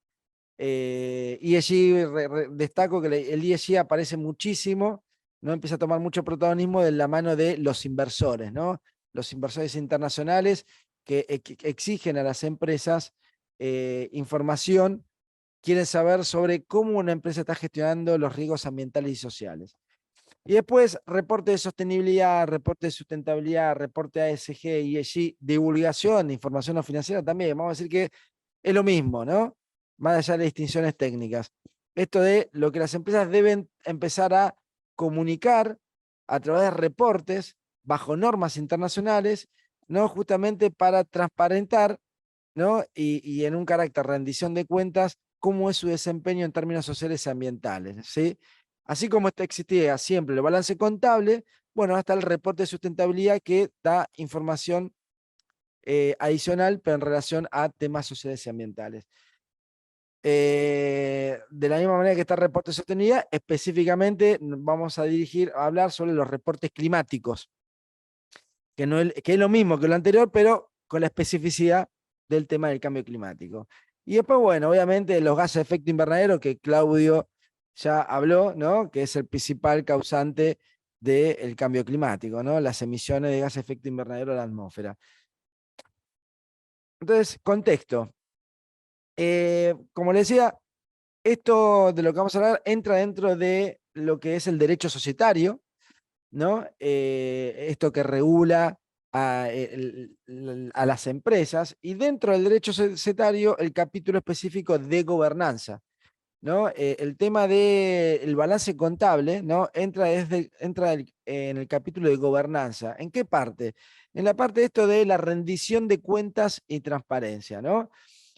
ESG, destaco que el ESG aparece muchísimo, ¿no? Empieza a tomar mucho protagonismo de la mano de los inversores, ¿no? Los inversores internacionales que exigen a las empresas información, quieren saber sobre cómo una empresa está gestionando los riesgos ambientales y sociales. Y después, reporte de sostenibilidad, reporte de sustentabilidad, reporte ASG, ESG, divulgación de información no financiera también. Vamos a decir que es lo mismo, ¿no? más allá de distinciones técnicas. Esto de lo que las empresas deben empezar a comunicar a través de reportes bajo normas internacionales, ¿no? Justamente para transparentar, ¿no? Y en un carácter rendición de cuentas, cómo es su desempeño en términos sociales y ambientales, ¿sí? Así como existía siempre el balance contable, bueno, hasta el reporte de sustentabilidad que da información adicional, pero en relación a temas sociales y ambientales. De la misma manera que está el reporte de sostenibilidad, específicamente vamos a hablar sobre los reportes climáticos, que es lo mismo que lo anterior, pero con la especificidad del tema del cambio climático. Y después, bueno, obviamente los gases de efecto invernadero, que Claudio ya habló, ¿no? Que es el principal causante del cambio climático, ¿no? Las emisiones de gases de efecto invernadero a la atmósfera. Entonces, contexto. Como les decía, esto de lo que vamos a hablar entra dentro de lo que es el derecho societario, ¿no? Esto que regula a las empresas, y dentro del derecho societario el capítulo específico de gobernanza, ¿no? El tema del balance contable, ¿no? Entra en el capítulo de gobernanza. ¿En qué parte? En la parte de esto de la rendición de cuentas y transparencia, ¿no?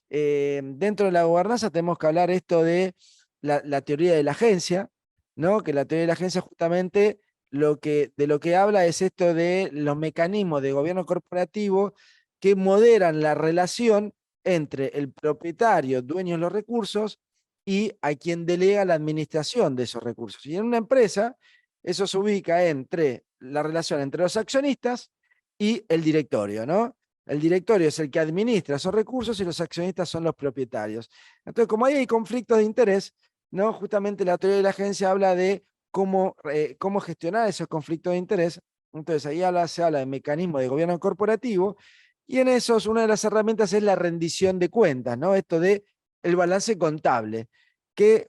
Dentro de la gobernanza tenemos que hablar esto de la teoría de la agencia, ¿no? Que la teoría de la agencia justamente de lo que habla es esto de los mecanismos de gobierno corporativo que moderan la relación entre el propietario, dueño de los recursos, y a quien delega la administración de esos recursos. Y en una empresa, eso se ubica entre la relación entre los accionistas y el directorio, ¿no? El directorio es el que administra esos recursos y los accionistas son los propietarios. Entonces, como ahí hay conflictos de interés, ¿no? Justamente la teoría de la agencia habla de cómo gestionar esos conflictos de interés. Entonces, ahí se habla de mecanismos de gobierno corporativo, y en esos una de las herramientas es la rendición de cuentas, ¿no? Esto de el balance contable, que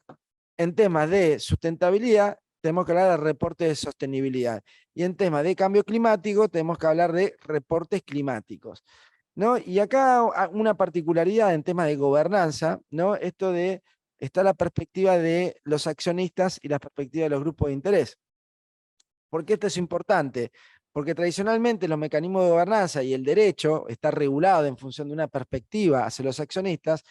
en temas de sustentabilidad tenemos que hablar de reportes de sostenibilidad, y en temas de cambio climático tenemos que hablar de reportes climáticos, ¿no? Y acá una particularidad en temas de gobernanza, ¿no? Está la perspectiva de los accionistas y la perspectiva de los grupos de interés. ¿Por qué esto es importante? Porque tradicionalmente los mecanismos de gobernanza y el derecho está regulado en función de una perspectiva hacia los accionistas,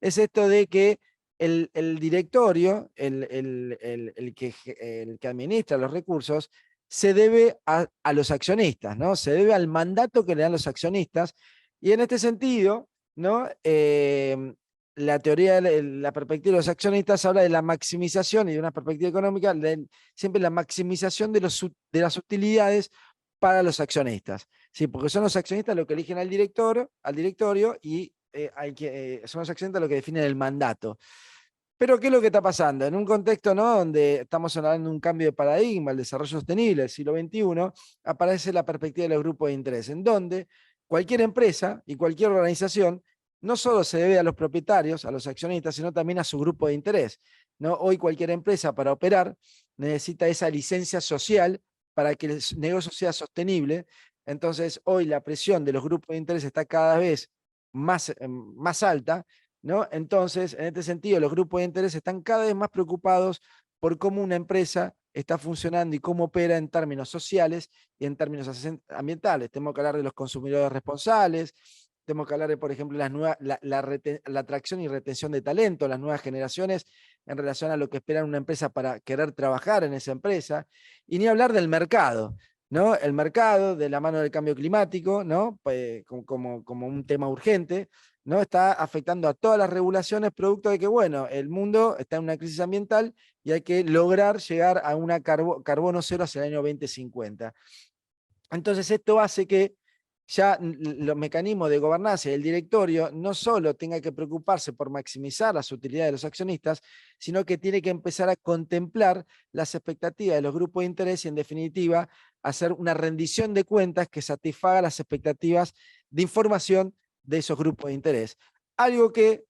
es esto de que el directorio, el que administra los recursos, se debe a los accionistas, ¿no? Se debe al mandato que le dan los accionistas, y en este sentido, ¿no? La teoría, la perspectiva de los accionistas habla de la maximización, y de una perspectiva económica, siempre la maximización de las utilidades para los accionistas, ¿sí? Porque son los accionistas los que eligen al directorio, y son los accionistas los que definen el mandato. Pero ¿qué es lo que está pasando? En un contexto, ¿no? Donde estamos hablando de un cambio de paradigma, el desarrollo sostenible del siglo XXI, aparece la perspectiva de los grupos de interés, en donde cualquier empresa y cualquier organización no solo se debe a los propietarios, a los accionistas, sino también a su grupo de interés, ¿no? Hoy cualquier empresa para operar necesita esa licencia social para que el negocio sea sostenible. Entonces, hoy la presión de los grupos de interés está cada vez más alta, ¿no? Entonces, en este sentido, los grupos de interés están cada vez más preocupados por cómo una empresa está funcionando y cómo opera en términos sociales y en términos ambientales. Tenemos que hablar de los consumidores responsables, tenemos que hablar de, por ejemplo, la atracción y retención de talento, las nuevas generaciones en relación a lo que esperan una empresa para querer trabajar en esa empresa, y ni hablar del mercado, ¿no? El mercado, de la mano del cambio climático, ¿no? Como un tema urgente, ¿no? Está afectando a todas las regulaciones, producto de que, bueno, el mundo está en una crisis ambiental y hay que lograr llegar a una carbono cero hacia el año 2050. Entonces, esto hace que ya los mecanismos de gobernanza y el directorio no solo tenga que preocuparse por maximizar las utilidades de los accionistas, sino que tiene que empezar a contemplar las expectativas de los grupos de interés y, en definitiva, hacer una rendición de cuentas que satisfaga las expectativas de información de esos grupos de interés. Algo que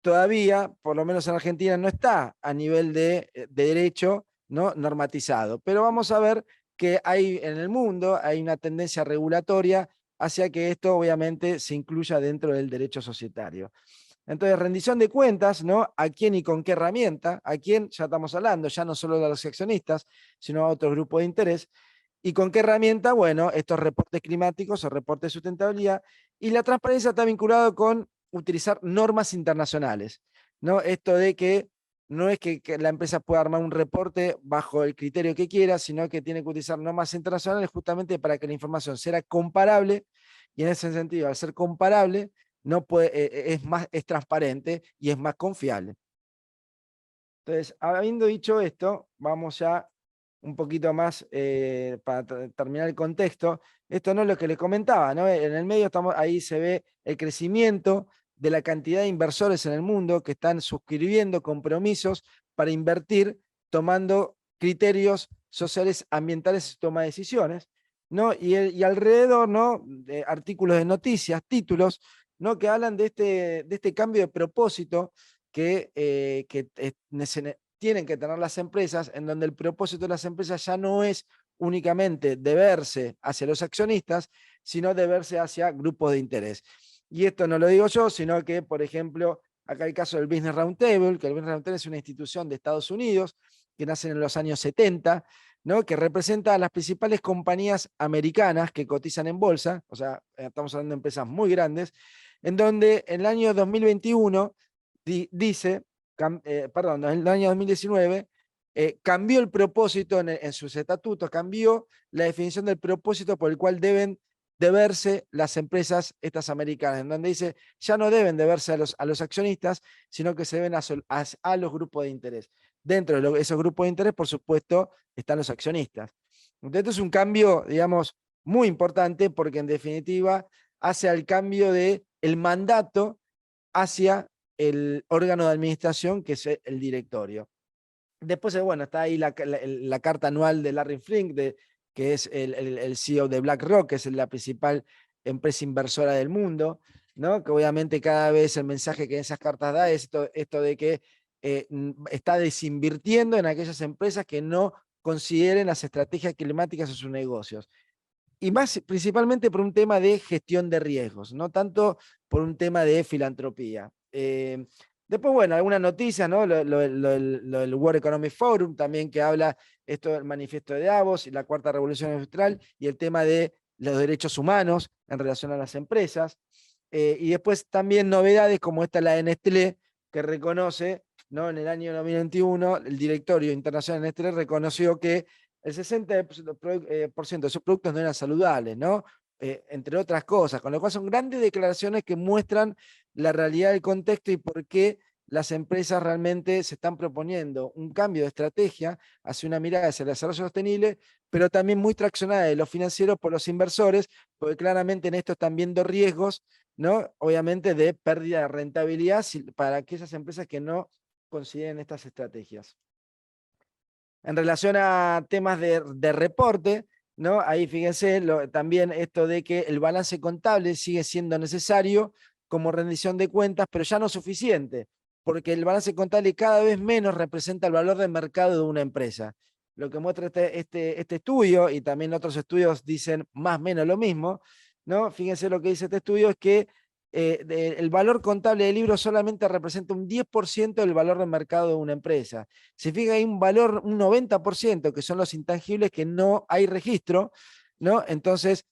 todavía, por lo menos en Argentina, no está a nivel de derecho, ¿no? Normatizado. Pero vamos a ver que en el mundo hay una tendencia regulatoria hacia que esto obviamente se incluya dentro del derecho societario. Entonces, rendición de cuentas, ¿no? ¿A quién y con qué herramienta? ¿A quién? Ya estamos hablando, ya no solo de los accionistas, sino a otro grupo de interés. ¿Y con qué herramienta? Bueno, estos reportes climáticos o reportes de sustentabilidad. Y la transparencia está vinculado con utilizar normas internacionales, ¿no? Esto de que no es que la empresa pueda armar un reporte bajo el criterio que quiera, sino que tiene que utilizar normas internacionales justamente para que la información sea comparable, y en ese sentido, al ser comparable, no puede, es transparente y es más confiable. Entonces, habiendo dicho esto, vamos ya un poquito más para terminar el contexto. Esto no es lo que les comentaba, ¿no? En el medio ahí se ve el crecimiento de la cantidad de inversores en el mundo que están suscribiendo compromisos para invertir tomando criterios sociales, ambientales y toma de decisiones, ¿no? Y alrededor, ¿no? De artículos de noticias, títulos, ¿no? Que hablan de este cambio de propósito que tienen que tener las empresas, en donde el propósito de las empresas ya no es únicamente deberse hacia los accionistas, sino deberse hacia grupos de interés. Y esto no lo digo yo, sino que, por ejemplo, acá el caso del Business Roundtable, que el Business Roundtable es una institución de Estados Unidos que nace en los años 70, ¿no? Que representa a las principales compañías americanas que cotizan en bolsa, o sea, estamos hablando de empresas muy grandes, en donde en el año 2021 dice, perdón, en el año 2019, cambió el propósito en sus estatutos, cambió la definición del propósito por el cual deben deberse las empresas estas americanas, en donde dice, ya no deben deberse a los accionistas, sino que se deben a los grupos de interés. Dentro de esos grupos de interés, por supuesto, están los accionistas. Entonces, esto es un cambio, digamos, muy importante, porque en definitiva hace al cambio del mandato hacia el órgano de administración, que es el directorio. Después, bueno, está ahí la carta anual de Larry Fink, que es el CEO de BlackRock, que es la principal empresa inversora del mundo, ¿no? Que obviamente cada vez el mensaje que esas cartas da es esto de que está desinvirtiendo en aquellas empresas que no consideren las estrategias climáticas en sus negocios. Y más principalmente por un tema de gestión de riesgos, no tanto por un tema de filantropía. Después, bueno, algunas noticias, ¿no? Lo del World Economic Forum también, que habla esto del manifiesto de Davos y la cuarta revolución industrial y el tema de los derechos humanos en relación a las empresas. Y después también novedades como esta, la de Nestlé, que reconoce, ¿no? En el año 2021, el directorio internacional de Nestlé reconoció que el 60% de sus productos no eran saludables, ¿no? Entre otras cosas, con lo cual son grandes declaraciones que muestran la realidad del contexto y por qué las empresas realmente se están proponiendo un cambio de estrategia hacia una mirada hacia el desarrollo sostenible, pero también muy traccionada de lo financiero por los inversores, porque claramente en esto están viendo riesgos, ¿no? Obviamente de pérdida de rentabilidad para aquellas empresas que no consideren estas estrategias. En relación a temas de reporte, ¿no? Ahí fíjense también esto de que el balance contable sigue siendo necesario como rendición de cuentas, pero ya no suficiente, porque el balance contable cada vez menos representa el valor de mercado de una empresa. Lo que muestra este estudio, y también otros estudios dicen más o menos lo mismo, ¿no? Fíjense lo que dice este estudio, es que el valor contable del libro solamente representa un 10% del valor de mercado de una empresa. Se fija, hay un valor, un 90%, que son los intangibles que no hay registro, ¿no? Entonces,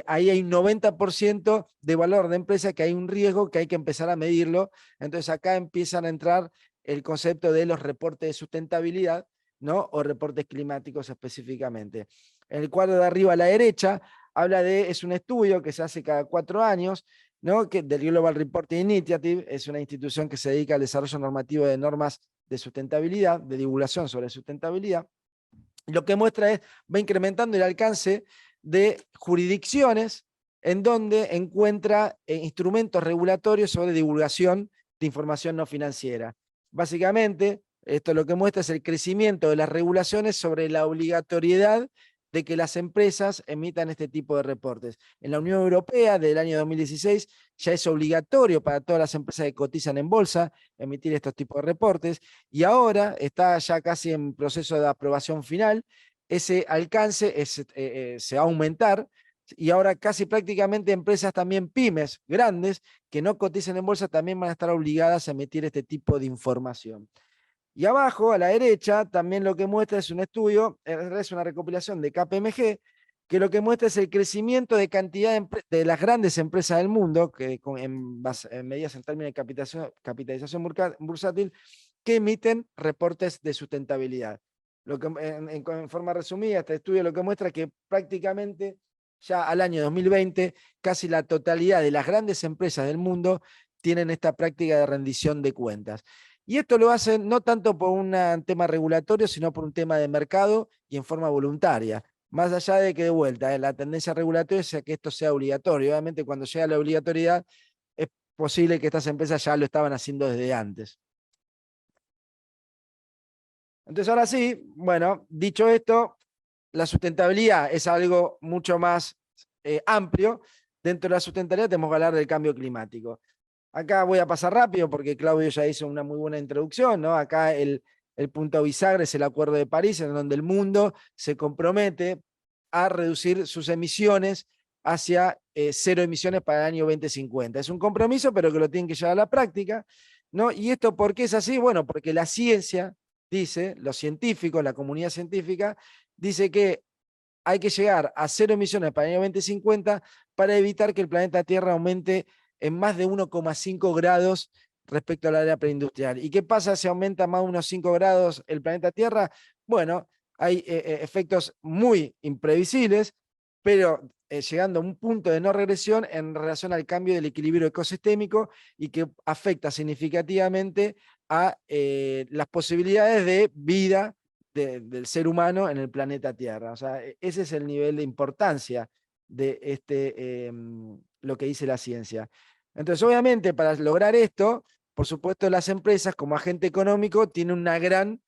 ahí hay un 90% de valor de empresa, que hay un riesgo que hay que empezar a medirlo. Entonces, acá empiezan a entrar el concepto de los reportes de sustentabilidad, ¿no? O reportes climáticos específicamente. En el cuadro de arriba a la derecha, es un estudio que se hace cada 4 años, ¿no? Que del Global Reporting Initiative, es una institución que se dedica al desarrollo normativo de normas de sustentabilidad, de divulgación sobre sustentabilidad. Lo que muestra va incrementando el alcance de jurisdicciones en donde encuentra instrumentos regulatorios sobre divulgación de información no financiera. Básicamente, esto lo que muestra es el crecimiento de las regulaciones sobre la obligatoriedad de que las empresas emitan este tipo de reportes. En la Unión Europea, del año 2016, ya es obligatorio para todas las empresas que cotizan en bolsa emitir estos tipos de reportes, y ahora está ya casi en proceso de aprobación final. Ese alcance se va a aumentar, y ahora casi prácticamente empresas también pymes grandes que no cotizan en bolsa también van a estar obligadas a emitir este tipo de información. Y abajo, a la derecha, también lo que muestra es un estudio, es una recopilación de KPMG, que lo que muestra es el crecimiento de cantidad de las grandes empresas del mundo, que en medidas en términos de capitalización bursátil, que emiten reportes de sustentabilidad. Lo que, en forma resumida, este estudio lo que muestra es que prácticamente ya al año 2020, casi la totalidad de las grandes empresas del mundo tienen esta práctica de rendición de cuentas. Y esto lo hacen no tanto por un tema regulatorio, sino por un tema de mercado y en forma voluntaria. Más allá de que, de vuelta, la tendencia regulatoria sea que esto sea obligatorio. Obviamente, cuando llega la obligatoriedad, es posible que estas empresas ya lo estaban haciendo desde antes. Entonces, ahora sí, bueno, dicho esto, la sustentabilidad es algo mucho más amplio. Dentro de la sustentabilidad tenemos que hablar del cambio climático. Acá voy a pasar rápido porque Claudio ya hizo una muy buena introducción, ¿no? Acá el punto bisagra es el Acuerdo de París, en donde el mundo se compromete a reducir sus emisiones hacia 0 emisiones para el año 2050. Es un compromiso, pero que lo tienen que llevar a la práctica, ¿no? ¿Y esto por qué es así? Bueno, porque la ciencia dice, los científicos, la comunidad científica, dice que hay que llegar a 0 emisiones para el año 2050 para evitar que el planeta Tierra aumente en más de 1,5 grados respecto a la era preindustrial. ¿Y qué pasa si aumenta más de unos 5 grados el planeta Tierra? Bueno, hay efectos muy imprevisibles, pero llegando a un punto de no regresión en relación al cambio del equilibrio ecosistémico y que afecta significativamente a las posibilidades de vida del ser humano en el planeta Tierra. O sea, ese es el nivel de importancia de lo que dice la ciencia. Entonces, obviamente, para lograr esto, por supuesto, las empresas como agente económico tienen una gran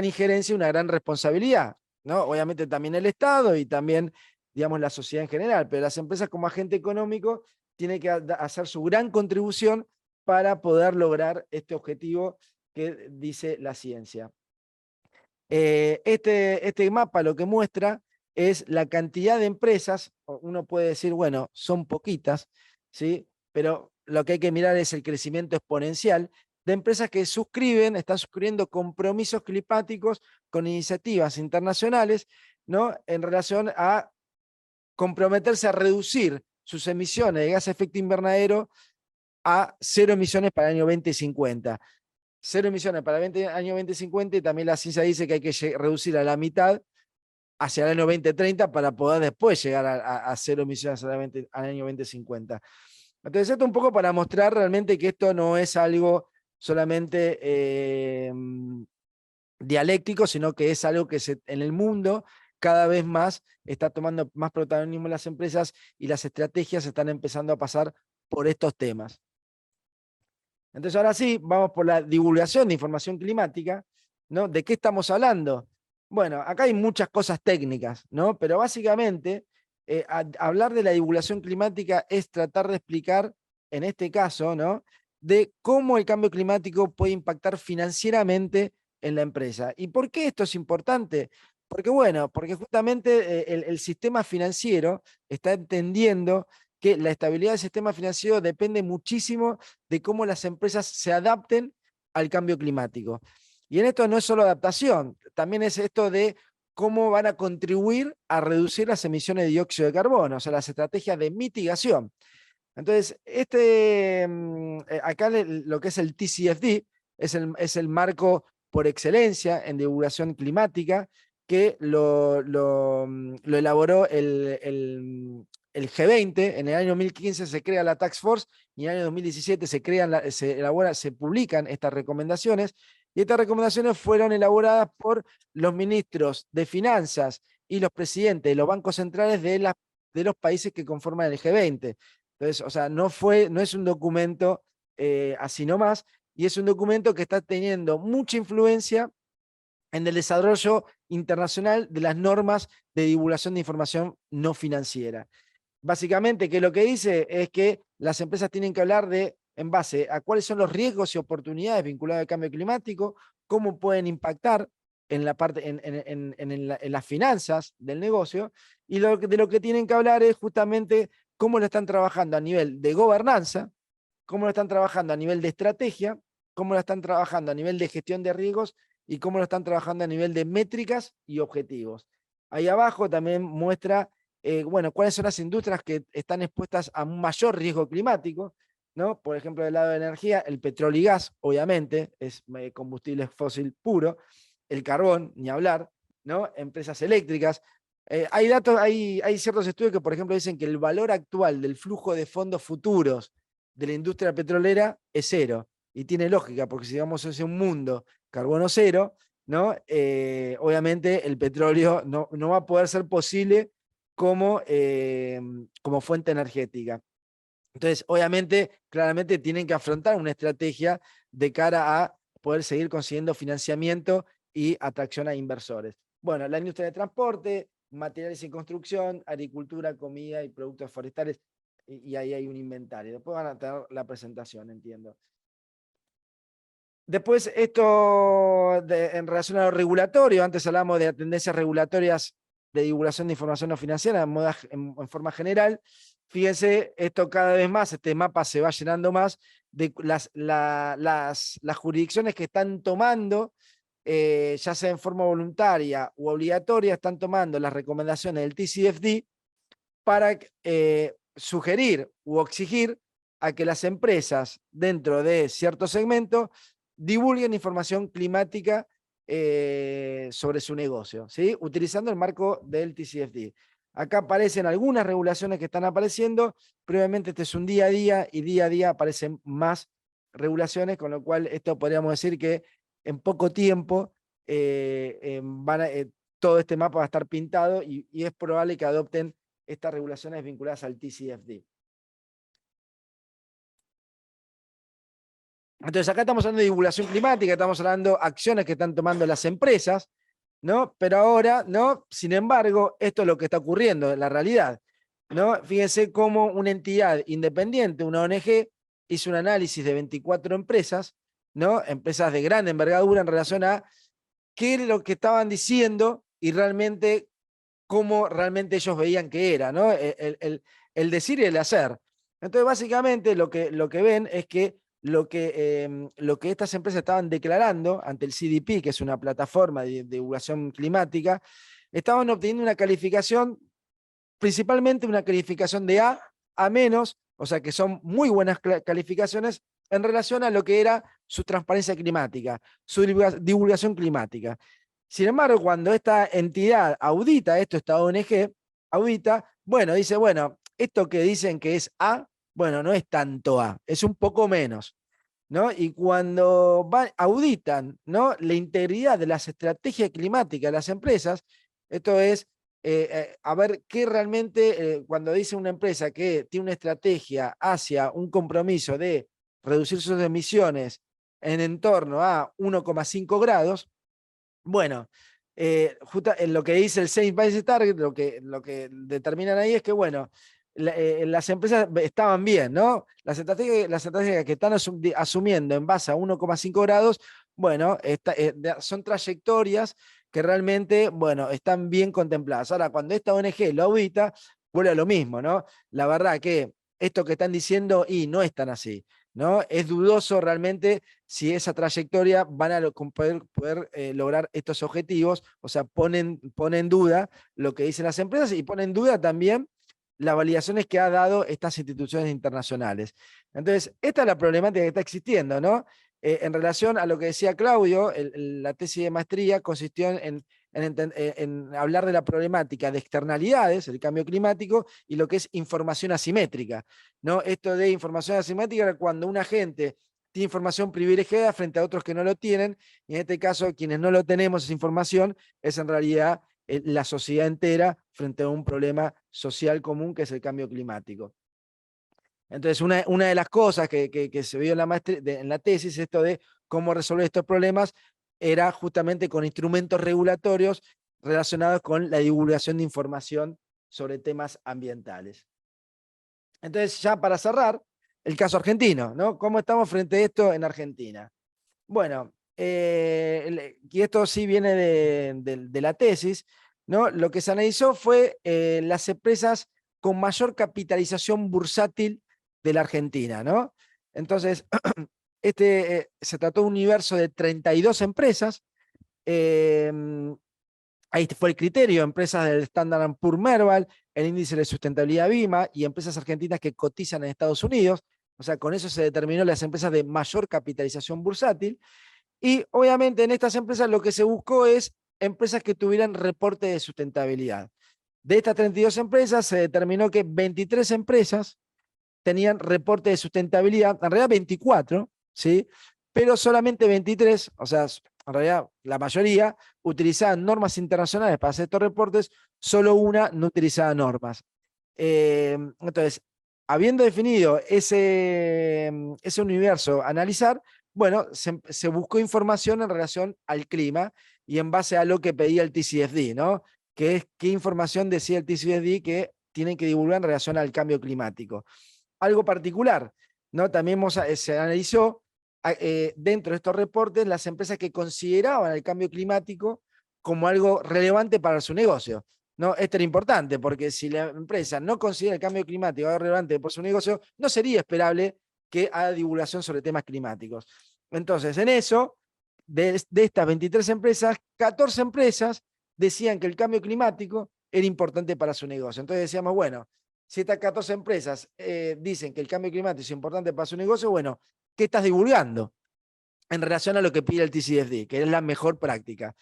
injerencia y una gran responsabilidad, ¿no? Obviamente también el Estado y también, digamos, la sociedad en general, pero las empresas como agente económico tienen que hacer su gran contribución para poder lograr este objetivo que dice la ciencia. Este mapa lo que muestra es la cantidad de empresas, uno puede decir, bueno, son poquitas, ¿sí? Pero lo que hay que mirar es el crecimiento exponencial de empresas que están suscribiendo compromisos climáticos con iniciativas internacionales, ¿no? En relación a comprometerse a reducir sus emisiones de gas de efecto invernadero a 0 emisiones para el año 2050. 0 emisiones para el año 2050 y también la ciencia dice que hay que reducir a la mitad hacia el año 2030 para poder después llegar a 0 emisiones al año 2050. Entonces esto un poco para mostrar realmente que esto no es algo solamente dialéctico, sino que es algo que en el mundo cada vez más está tomando más protagonismo en las empresas y las estrategias están empezando a pasar por estos temas. Entonces ahora sí, vamos por la divulgación de información climática, ¿no? ¿De qué estamos hablando? Bueno, acá hay muchas cosas técnicas, ¿no? Pero básicamente hablar de la divulgación climática es tratar de explicar, en este caso, ¿no? De cómo el cambio climático puede impactar financieramente en la empresa. ¿Y por qué esto es importante? Porque bueno, porque justamente el sistema financiero está entendiendo que la estabilidad del sistema financiero depende muchísimo de cómo las empresas se adapten al cambio climático. Y en esto no es solo adaptación, también es esto de cómo van a contribuir a reducir las emisiones de dióxido de carbono, o sea, las estrategias de mitigación. Entonces, acá lo que es el TCFD es el marco por excelencia en divulgación climática que lo elaboró el G20. En el año 2015 se crea la Task Force y en el año 2017 se publican estas recomendaciones, y estas recomendaciones fueron elaboradas por los ministros de Finanzas y los presidentes de los bancos centrales de los países que conforman el G20. Entonces, o sea, no es un documento así nomás, y es un documento que está teniendo mucha influencia en el desarrollo internacional de las normas de divulgación de información no financiera. Básicamente, que lo que dice es que las empresas tienen que hablar en base a cuáles son los riesgos y oportunidades vinculados al cambio climático, cómo pueden impactar en la parte, en las finanzas del negocio, y de lo que tienen que hablar es justamente cómo lo están trabajando a nivel de gobernanza, cómo lo están trabajando a nivel de estrategia, cómo lo están trabajando a nivel de gestión de riesgos y cómo lo están trabajando a nivel de métricas y objetivos. Ahí abajo también muestra, bueno, cuáles son las industrias que están expuestas a un mayor riesgo climático, ¿no? Por ejemplo, del lado de energía, el petróleo y gas, obviamente, es combustible fósil puro, el carbón, ni hablar, ¿no? Empresas eléctricas. Hay datos, hay ciertos estudios que, por ejemplo, dicen que el valor actual del flujo de fondos futuros de la industria petrolera es cero. Y tiene lógica, porque si vamos hacia un mundo carbono cero, ¿no? Obviamente el petróleo no va a poder ser posible como, como fuente energética. Entonces, obviamente, claramente tienen que afrontar una estrategia de cara a poder seguir consiguiendo financiamiento y atracción a inversores. Bueno, la industria de transporte, materiales y construcción, agricultura, comida y productos forestales, y ahí hay un inventario. Después van a tener la presentación, entiendo. Después, esto en relación a lo regulatorio, antes hablamos de tendencias regulatorias de divulgación de información no financiera en forma general. Fíjense, esto cada vez más, este mapa se va llenando más de las jurisdicciones que están tomando, ya sea en forma voluntaria u obligatoria, están tomando las recomendaciones del TCFD para sugerir u exigir a que las empresas dentro de cierto segmento divulguen información climática sobre su negocio, ¿sí? Utilizando el marco del TCFD. Acá aparecen algunas regulaciones que están apareciendo, previamente este es un día a día y día a día aparecen más regulaciones, con lo cual esto podríamos decir que en poco tiempo todo este mapa va a estar pintado y es probable que adopten estas regulaciones vinculadas al TCFD. Entonces acá estamos hablando de divulgación climática, estamos hablando de acciones que están tomando las empresas, ¿no? Pero ahora, ¿no? Sin embargo, esto es lo que está ocurriendo en la realidad, ¿no? Fíjense cómo una entidad independiente, una ONG, hizo un análisis de 24 empresas, ¿no? Empresas de gran envergadura en relación a qué es lo que estaban diciendo y realmente cómo realmente ellos veían que era, ¿no? El decir y el hacer. Entonces, básicamente, lo que ven es que lo que estas empresas estaban declarando ante el CDP, que es una plataforma de divulgación climática, estaban obteniendo una calificación, principalmente una calificación de A menos, o sea que son muy buenas calificaciones en relación a lo que era su transparencia climática, su divulgación climática. Sin embargo, cuando esta entidad audita esto, esta ONG audita, bueno, dice, bueno, esto que dicen que es A, bueno, no es tanto A, es un poco menos, ¿no? Y cuando auditan, ¿no?, la integridad de las estrategias climáticas de las empresas, esto es, a ver qué realmente, cuando dice una empresa que tiene una estrategia hacia un compromiso de reducir sus emisiones en torno a 1,5 grados, bueno, en lo que dice el Science Based Target, lo que determinan ahí es que, bueno, las empresas estaban bien, ¿no? Las estrategias que están asumiendo en base a 1,5 grados, bueno, son trayectorias que realmente, bueno, están bien contempladas. Ahora, cuando esta ONG lo audita, vuelve a lo mismo, ¿no? La verdad que esto que están diciendo, y no es tan así, ¿no? Es dudoso realmente si esa trayectoria van a poder lograr estos objetivos, o sea, pone en duda lo que dicen las empresas y pone en duda también las validaciones que ha dado estas instituciones internacionales. Entonces, esta es la problemática que está existiendo, ¿no? En relación a lo que decía Claudio, la tesis de maestría consistió en hablar de la problemática de externalidades, el cambio climático, y lo que es información asimétrica, ¿no? Esto de información asimétrica es cuando un agente tiene información privilegiada frente a otros que no lo tienen, y en este caso, quienes no lo tenemos esa información, es en realidad la sociedad entera frente a un problema social común que es el cambio climático. Entonces, una de las cosas que se vio en la tesis, esto de cómo resolver estos problemas, era justamente con instrumentos regulatorios relacionados con la divulgación de información sobre temas ambientales. Entonces, ya para cerrar, el caso argentino, ¿no? ¿Cómo estamos frente a esto en Argentina? Bueno, y esto sí viene de la tesis, ¿no? Lo que se analizó fue las empresas con mayor capitalización bursátil de la Argentina, ¿no? Entonces, se trató de un universo de 32 empresas. Ahí fue el criterio: empresas del Standard Poor's Merval, el índice de sustentabilidad BIMA y empresas argentinas que cotizan en Estados Unidos. O sea, con eso se determinó las empresas de mayor capitalización bursátil. Y obviamente en estas empresas lo que se buscó es empresas que tuvieran reporte de sustentabilidad. De estas 32 empresas se determinó que 23 empresas tenían reporte de sustentabilidad, en realidad 24, ¿sí? Pero solamente 23, o sea, en realidad la mayoría utilizaban normas internacionales para hacer estos reportes, solo una no utilizaba normas. Entonces, habiendo definido ese universo a analizar, bueno, se buscó información en relación al clima y en base a lo que pedía el TCFD, ¿no? Que es qué información decía el TCFD que tienen que divulgar en relación al cambio climático. Algo particular, ¿no? También se analizó dentro de estos reportes las empresas que consideraban el cambio climático como algo relevante para su negocio, ¿no? Esto era importante porque si la empresa no considera el cambio climático algo relevante por su negocio, no sería esperable que haga divulgación sobre temas climáticos. Entonces, en eso, de estas 23 empresas, 14 empresas decían que el cambio climático era importante para su negocio. Entonces decíamos, bueno, si estas 14 empresas dicen que el cambio climático es importante para su negocio, bueno, ¿qué estás divulgando en relación a lo que pide el TCFD, que es la mejor práctica?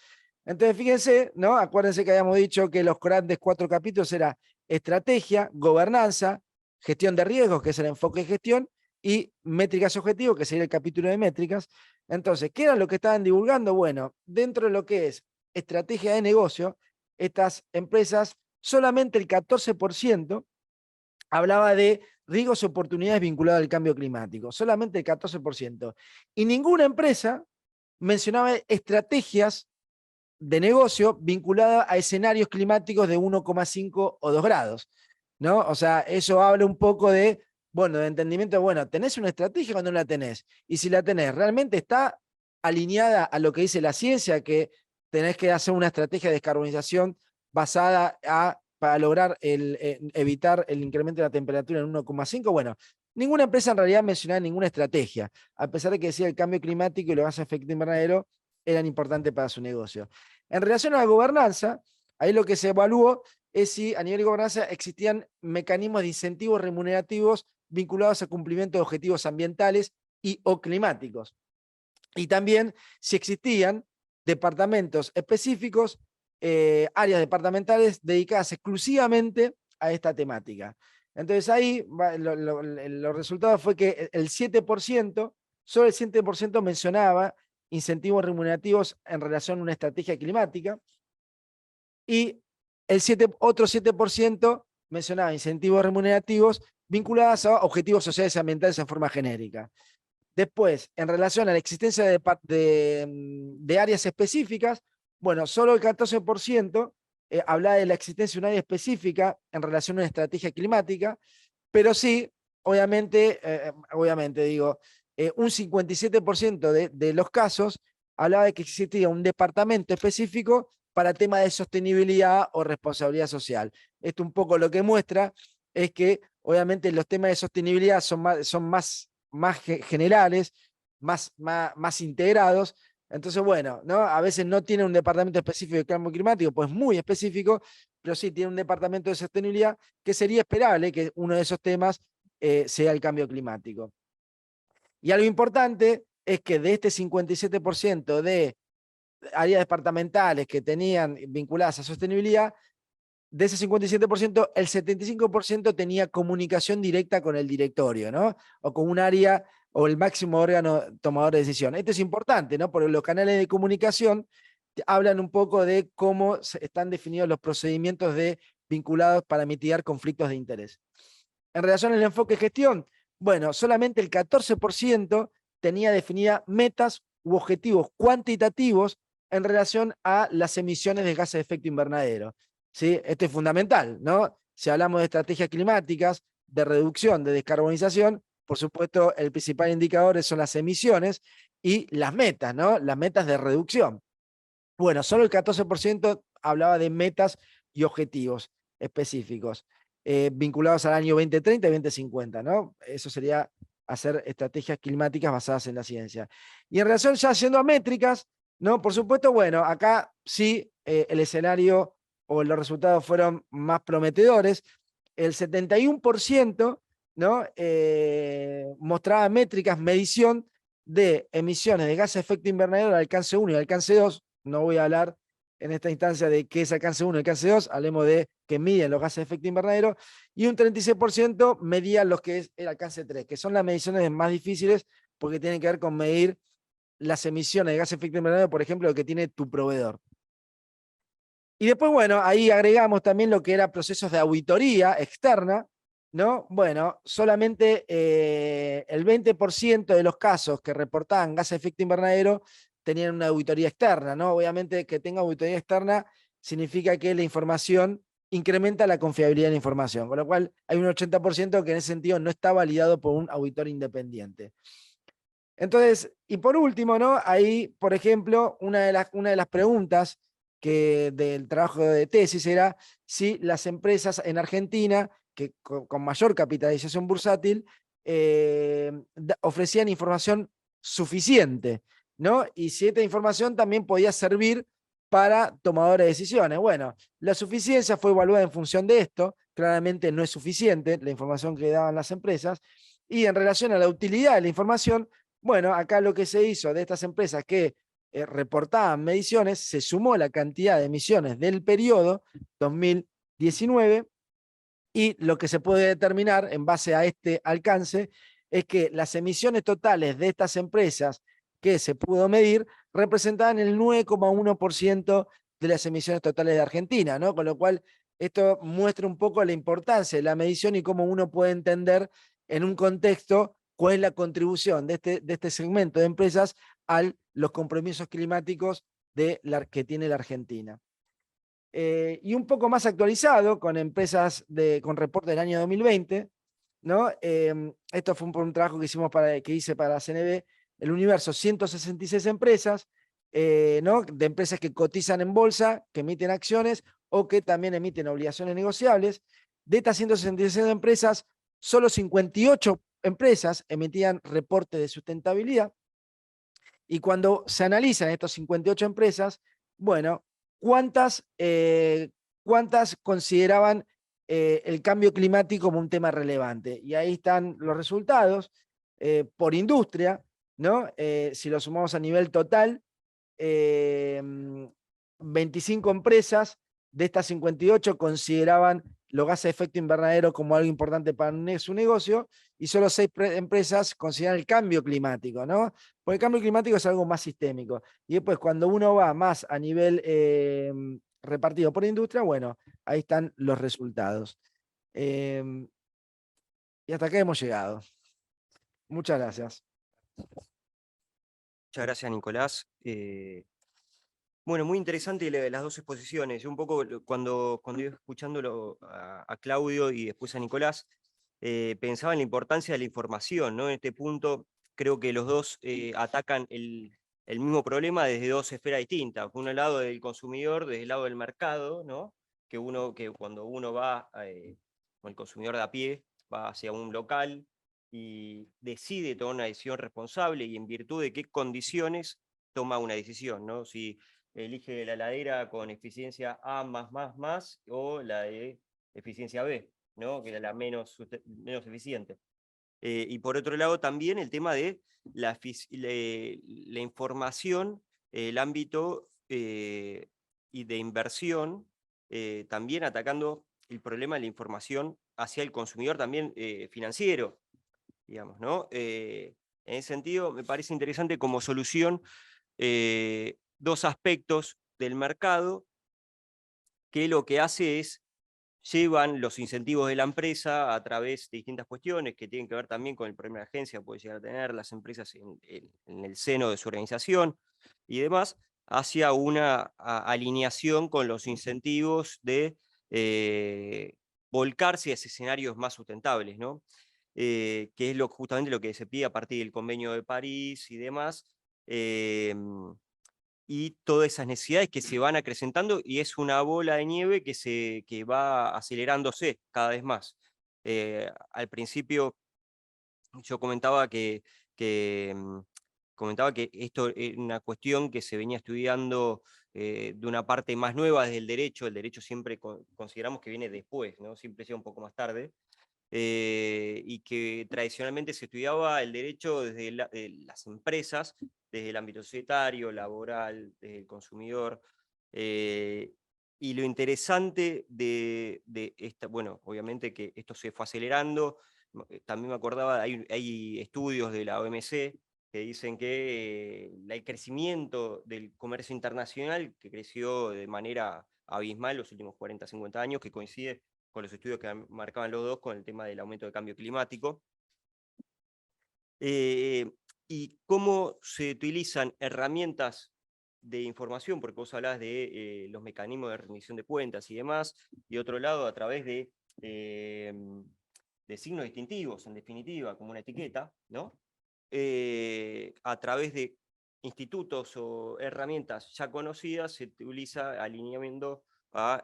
Entonces, fíjense, ¿no? Acuérdense que habíamos dicho que los grandes 4 capítulos eran estrategia, gobernanza, gestión de riesgos, que es el enfoque de gestión, y métricas y objetivos, que sería el capítulo de métricas. Entonces, ¿qué era lo que estaban divulgando? Bueno, dentro de lo que es estrategia de negocio, estas empresas, solamente el 14% hablaba de riesgos y oportunidades vinculadas al cambio climático, solamente el 14%. Y ninguna empresa mencionaba estrategias de negocio vinculadas a escenarios climáticos de 1,5 o 2 grados, ¿no? O sea, eso habla un poco de, bueno, de entendimiento, bueno, ¿tenés una estrategia o no la tenés? Y si la tenés, ¿realmente está alineada a lo que dice la ciencia, que tenés que hacer una estrategia de descarbonización basada para lograr evitar el incremento de la temperatura en 1,5? Bueno, ninguna empresa en realidad mencionaba ninguna estrategia, a pesar de que decía el cambio climático y los gases de efecto invernadero eran importantes para su negocio. En relación a la gobernanza, ahí lo que se evaluó es si a nivel de gobernanza existían mecanismos de incentivos remunerativos vinculados al cumplimiento de objetivos ambientales y o climáticos. Y también si existían departamentos específicos, áreas departamentales dedicadas exclusivamente a esta temática. Entonces ahí los resultados fue que el 7%, solo el 7% mencionaba incentivos remunerativos en relación a una estrategia climática, y el otro 7% mencionaba incentivos remunerativos vinculados a objetivos sociales y ambientales en forma genérica. Después, en relación a la existencia de áreas específicas, bueno, solo el 14% hablaba de la existencia de un área específica en relación a una estrategia climática, pero sí, obviamente digo, un 57% de los casos hablaba de que existía un departamento específico para temas de sostenibilidad o responsabilidad social. Esto un poco lo que muestra es que obviamente los temas de sostenibilidad son más generales, más integrados. Entonces, bueno, ¿no? A veces no tiene un departamento específico de cambio climático, pues muy específico, pero sí tiene un departamento de sostenibilidad que sería esperable que uno de esos temas sea el cambio climático. Y algo importante es que de este 57% de áreas departamentales que tenían vinculadas a sostenibilidad, de ese 57%, el 75% tenía comunicación directa con el directorio, ¿no? O con un área o el máximo órgano tomador de decisión. Esto es importante, ¿no? Porque los canales de comunicación hablan un poco de cómo están definidos los procedimientos vinculados para mitigar conflictos de interés. En relación al enfoque de gestión, bueno, solamente el 14% tenía definidas metas u objetivos cuantitativos en relación a las emisiones de gases de efecto invernadero. ¿Sí? Esto es fundamental, ¿no? Si hablamos de estrategias climáticas, de reducción, de descarbonización, por supuesto, el principal indicador son las emisiones y las metas, ¿no? Las metas de reducción. Bueno, solo el 14% hablaba de metas y objetivos específicos vinculados al año 2030 y 2050, ¿no? Eso sería hacer estrategias climáticas basadas en la ciencia. Y en relación ya yendo a métricas, ¿no? Por supuesto, bueno, acá sí el escenario o los resultados fueron más prometedores. El 71%, ¿no? Mostraba métricas, medición de emisiones de gases de efecto invernadero al alcance 1 y alcance 2. No voy a hablar en esta instancia de qué es alcance 1 y alcance 2, hablemos de que miden los gases de efecto invernadero, y un 36% medía los que es el alcance 3, que son las mediciones más difíciles porque tienen que ver con medir las emisiones de gases de efecto invernadero, por ejemplo, lo que tiene tu proveedor. Y después, bueno, ahí agregamos también lo que era procesos de auditoría externa, ¿no? Bueno, solamente el 20% de los casos que reportaban gases de efecto invernadero tenían una auditoría externa, ¿no? Obviamente que tenga auditoría externa significa que la información incrementa la confiabilidad de la información, con lo cual hay un 80% que en ese sentido no está validado por un auditor independiente. Entonces, y por último, ¿no? Ahí, por ejemplo, una de las preguntas del trabajo de tesis era si las empresas en Argentina, que con mayor capitalización bursátil, ofrecían información suficiente, ¿no? Y si esta información también podía servir para tomadores de decisiones. Bueno, la suficiencia fue evaluada en función de esto, claramente no es suficiente la información que daban las empresas, y en relación a la utilidad de la información, bueno, acá lo que se hizo de estas empresas que reportaban mediciones, se sumó la cantidad de emisiones del periodo 2019 y lo que se puede determinar en base a este alcance es que las emisiones totales de estas empresas que se pudo medir representaban el 9,1% de las emisiones totales de Argentina, ¿no? Con lo cual esto muestra un poco la importancia de la medición y cómo uno puede entender en un contexto cuál es la contribución de este segmento de empresas a los compromisos climáticos que tiene la Argentina. Y un poco más actualizado, con empresas con reporte del año 2020, ¿no? Esto fue un trabajo que hice para CNB, el universo, 166 empresas, ¿no? De empresas que cotizan en bolsa, que emiten acciones o que también emiten obligaciones negociables. De estas 166 empresas, solo 58 empresas emitían reporte de sustentabilidad. Y cuando se analizan estos 58 empresas, bueno, ¿cuántas consideraban el cambio climático como un tema relevante? Y ahí están los resultados por industria, ¿no? Si lo sumamos a nivel total, 25 empresas de estas 58 consideraban los gases de efecto invernadero como algo importante para su negocio, y solo 6 empresas consideran el cambio climático, ¿no? Porque el cambio climático es algo más sistémico. Y después, cuando uno va más a nivel repartido por industria, bueno, ahí están los resultados. Y hasta acá hemos llegado. Muchas gracias. Muchas gracias, Nicolás. Bueno, muy interesante las dos exposiciones. Yo un poco cuando iba escuchándolo a Claudio y después a Nicolás, pensaba en la importancia de la información, ¿no? En este punto creo que los dos atacan el mismo problema desde dos esferas distintas. Por un lado del consumidor, desde el lado del mercado, ¿no? Que cuando uno va con el consumidor de a pie, va hacia un local y decide tomar una decisión responsable y en virtud de qué condiciones toma una decisión, ¿no? Si elige la heladera con eficiencia A más o la de eficiencia B, ¿no? Que era la menos eficiente. Y por otro lado también el tema de la información, el ámbito y de inversión, también atacando el problema de la información hacia el consumidor también financiero, digamos, ¿no? En ese sentido me parece interesante como solución dos aspectos del mercado que lo que hace es llevan los incentivos de la empresa a través de distintas cuestiones que tienen que ver también con el problema de agencia que puede llegar a tener las empresas en el seno de su organización y demás, hacia una alineación con los incentivos de volcarse a escenarios más sustentables, ¿no? que es justamente lo que se pide a partir del Convenio de París y demás, y todas esas necesidades que se van acrecentando, y es una bola de nieve que va acelerándose cada vez más. Al principio yo comentaba que esto es una cuestión que se venía estudiando de una parte más nueva desde el derecho siempre consideramos que viene después, ¿no? Siempre llega un poco más tarde, y que tradicionalmente se estudiaba el derecho desde las empresas, desde el ámbito societario, laboral, desde el consumidor, y lo interesante de esta, bueno, obviamente que esto se fue acelerando. También me acordaba, hay estudios de la OMC que dicen que el crecimiento del comercio internacional, que creció de manera abismal en los últimos 40, 50 años, que coincide con los estudios que marcaban los dos con el tema del aumento del cambio climático, y cómo se utilizan herramientas de información, porque vos hablás de los mecanismos de rendición de cuentas y demás, y otro lado a través de signos distintivos, en definitiva, como una etiqueta, ¿no? A través de institutos o herramientas ya conocidas, se utiliza alineamiento a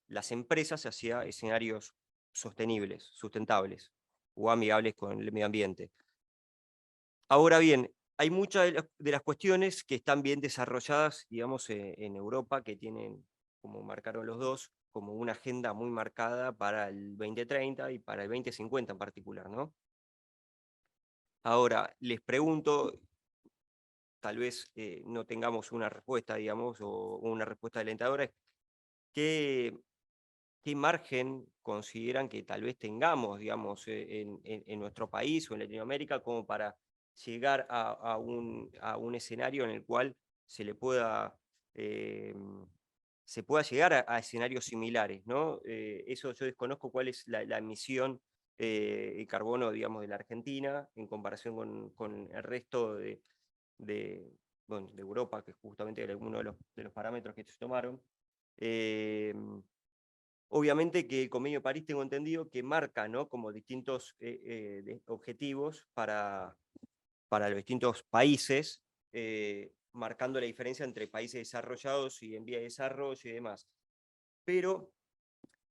las empresas hacia escenarios sostenibles, sustentables o amigables con el medio ambiente. Ahora bien, hay muchas de las cuestiones que están bien desarrolladas, digamos, en Europa, que tienen, como marcaron los dos, como una agenda muy marcada para el 2030 y para el 2050 en particular, ¿no? Ahora, les pregunto, tal vez no tengamos una respuesta, digamos, o una respuesta alentadora, ¿qué margen consideran que tal vez tengamos, digamos, en nuestro país o en Latinoamérica como para llegar a un escenario en el cual se le pueda, se pueda llegar a escenarios similares, ¿no? Eso yo desconozco cuál es la emisión de carbono, digamos, de la Argentina en comparación con el resto de, bueno, de Europa, que es justamente uno de los parámetros que se tomaron. Obviamente que el Convenio de París tengo entendido que marca, ¿no?, como distintos objetivos para los distintos países, marcando la diferencia entre países desarrollados y en vía de desarrollo y demás. Pero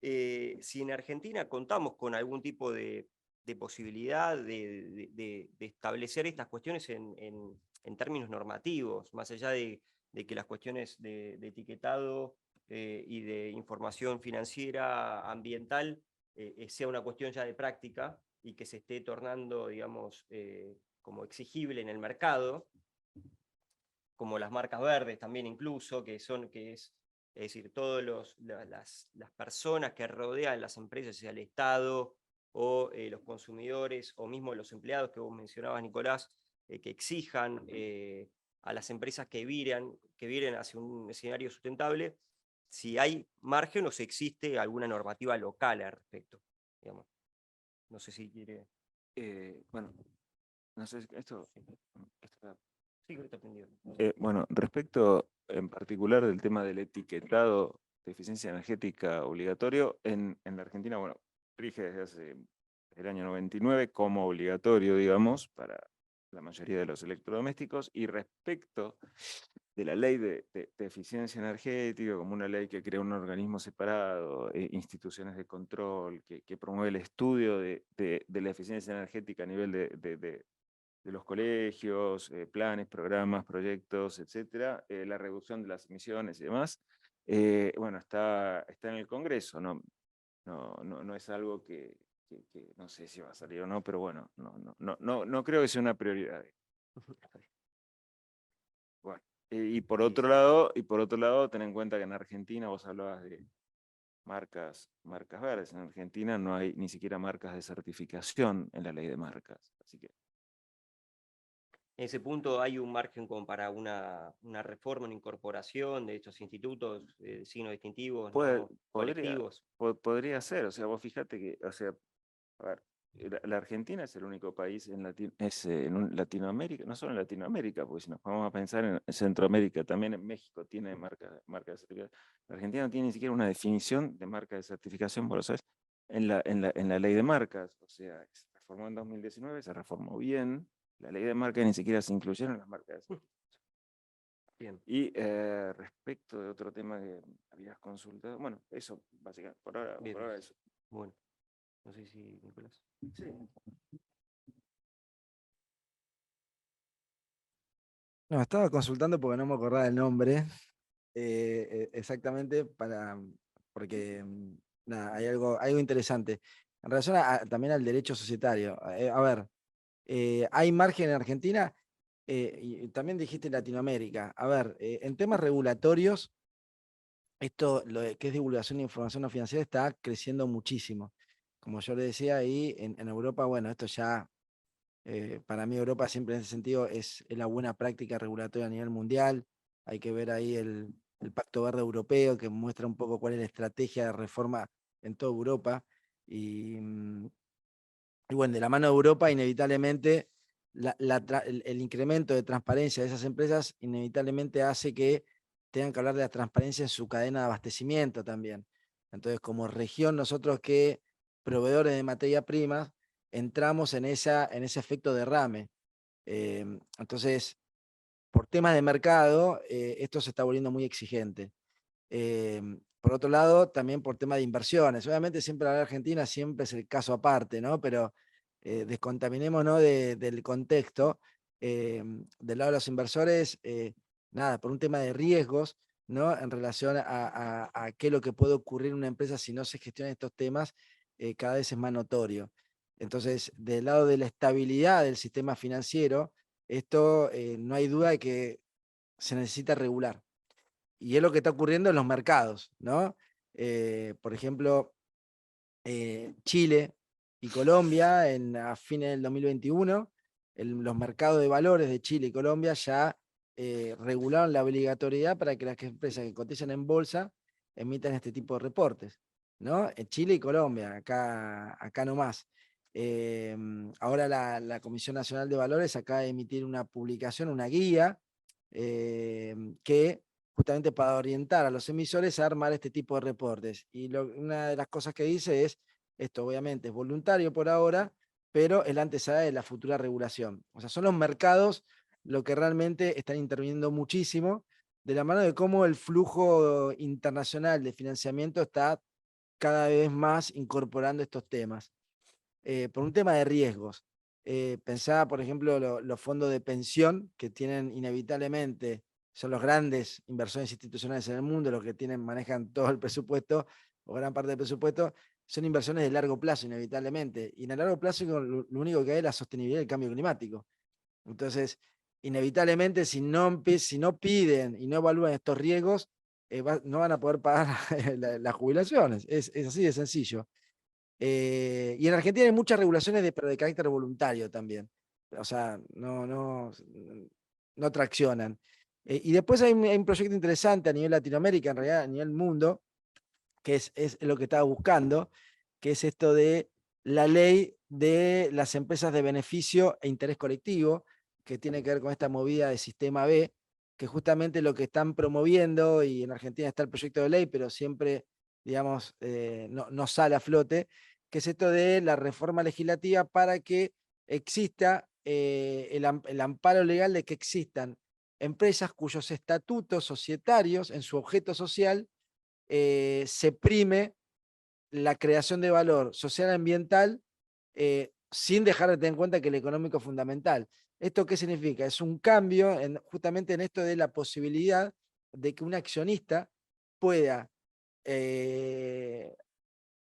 si en Argentina contamos con algún tipo de posibilidad de establecer estas cuestiones en términos normativos, más allá de que las cuestiones de etiquetado y de información financiera ambiental sea una cuestión ya de práctica y que se esté tornando, digamos, como exigible en el mercado, como las marcas verdes también incluso, que es decir, todas las personas que rodean las empresas, sea el Estado o los consumidores, o mismo los empleados que vos mencionabas, Nicolás, que exijan a las empresas que viren hacia un escenario sustentable, si hay margen o si existe alguna normativa local al respecto. Digamos. No sé si quiere... Bueno, no sé, esto... Sí, creo que está prendido. Bueno, respecto en particular del tema del etiquetado de eficiencia energética obligatorio, en la Argentina, bueno, rige desde hace el año 99 como obligatorio, digamos, para la mayoría de los electrodomésticos, y respecto de la ley de eficiencia energética, como una ley que crea un organismo separado, instituciones de control, que promueve el estudio de la eficiencia energética a nivel de los colegios, planes, programas, proyectos, etcétera, la reducción de las emisiones y demás, bueno, está en el Congreso, no es algo que no sé si va a salir o no, pero bueno, no creo que sea una prioridad. Bueno, y por otro lado, ten en cuenta que en Argentina vos hablabas de marcas verdes. En Argentina no hay ni siquiera marcas de certificación en la ley de marcas, así que En ese punto hay un margen como para una reforma, una incorporación de estos institutos, signos distintivos, ¿no?, colectivos. podría ser, o sea, vos fíjate que, o sea, a ver, la Argentina es el único país en Latinoamérica, no solo en Latinoamérica, porque si nos vamos a pensar en Centroamérica, también en México tiene marca de certificación. La Argentina no tiene ni siquiera una definición de marca de certificación, ¿vos lo sabés? en la ley de marcas, o sea, se reformó en 2019, se reformó bien, la ley de marcas ni siquiera se incluyeron las marcas. Bien. Y respecto de otro tema que habías consultado, bueno, eso, básicamente, por Bien. ahora eso. Bueno, no sé si Nicolás. Sí. No, estaba consultando porque no me acordaba el nombre exactamente porque nada, hay algo interesante. En relación también al derecho societario. A ver, ¿hay margen en Argentina? Y también dijiste Latinoamérica. A ver, en temas regulatorios, esto, que es divulgación de información no financiera, está creciendo muchísimo. Como yo le decía ahí, en Europa, bueno, esto ya, para mí Europa siempre en ese sentido es la buena práctica regulatoria a nivel mundial. Hay que ver ahí el Pacto Verde Europeo, que muestra un poco cuál es la estrategia de reforma en toda Europa. Y bueno, de la mano de Europa, inevitablemente, el incremento de transparencia de esas empresas inevitablemente hace que tengan que hablar de la transparencia en su cadena de abastecimiento también. Entonces, como región, nosotros que proveedores de materia prima, entramos en ese efecto derrame. Entonces, por temas de mercado, esto se está volviendo muy exigente. Por otro lado, también por tema de inversiones. Obviamente siempre la Argentina siempre es el caso aparte, ¿no? Pero descontaminémonos del contexto. Del lado de los inversores, nada, por un tema de riesgos, ¿no? En relación a qué es lo que puede ocurrir en una empresa si no se gestionan estos temas, cada vez es más notorio. Entonces, del lado de la estabilidad del sistema financiero, esto no hay duda de que se necesita regular. Y es lo que está ocurriendo en los mercados, ¿no? Por ejemplo, Chile y Colombia a fines del 2021, los mercados de valores de Chile y Colombia ya regularon la obligatoriedad para que las empresas que cotizan en bolsa emitan este tipo de reportes, ¿no? En Chile y Colombia, acá nomás. Ahora la Comisión Nacional de Valores acaba de emitir una publicación, una guía, que justamente para orientar a los emisores a armar este tipo de reportes. Y una de las cosas que dice es, esto obviamente es voluntario por ahora, pero es la antesala de la futura regulación. O sea, son los mercados lo que realmente están interviniendo muchísimo, de la mano de cómo el flujo internacional de financiamiento está cada vez más incorporando estos temas. Por un tema de riesgos. Pensaba, por ejemplo, los fondos de pensión, que tienen inevitablemente, son los grandes inversores institucionales en el mundo, los que manejan todo el presupuesto, o gran parte del presupuesto, son inversiones de largo plazo, inevitablemente. Y en el largo plazo lo único que hay es la sostenibilidad del cambio climático. Entonces, inevitablemente, si no piden y no evalúan estos riesgos, no van a poder pagar las jubilaciones. Es así de sencillo. Y en Argentina hay muchas regulaciones pero de carácter voluntario también. O sea, no traccionan. Y después hay un proyecto interesante a nivel Latinoamérica, en realidad a nivel mundo, que es lo que estaba buscando, que es esto de la ley de las empresas de beneficio e interés colectivo, que tiene que ver con esta movida de sistema B, que justamente lo que están promoviendo, y en Argentina está el proyecto de ley, pero siempre, digamos, no sale a flote, que es esto de la reforma legislativa para que exista el amparo legal de que existan empresas cuyos estatutos societarios en su objeto social se prime la creación de valor social y ambiental sin dejar de tener en cuenta que el económico es fundamental. ¿Esto qué significa? Es un cambio justamente en esto de la posibilidad de que un accionista pueda,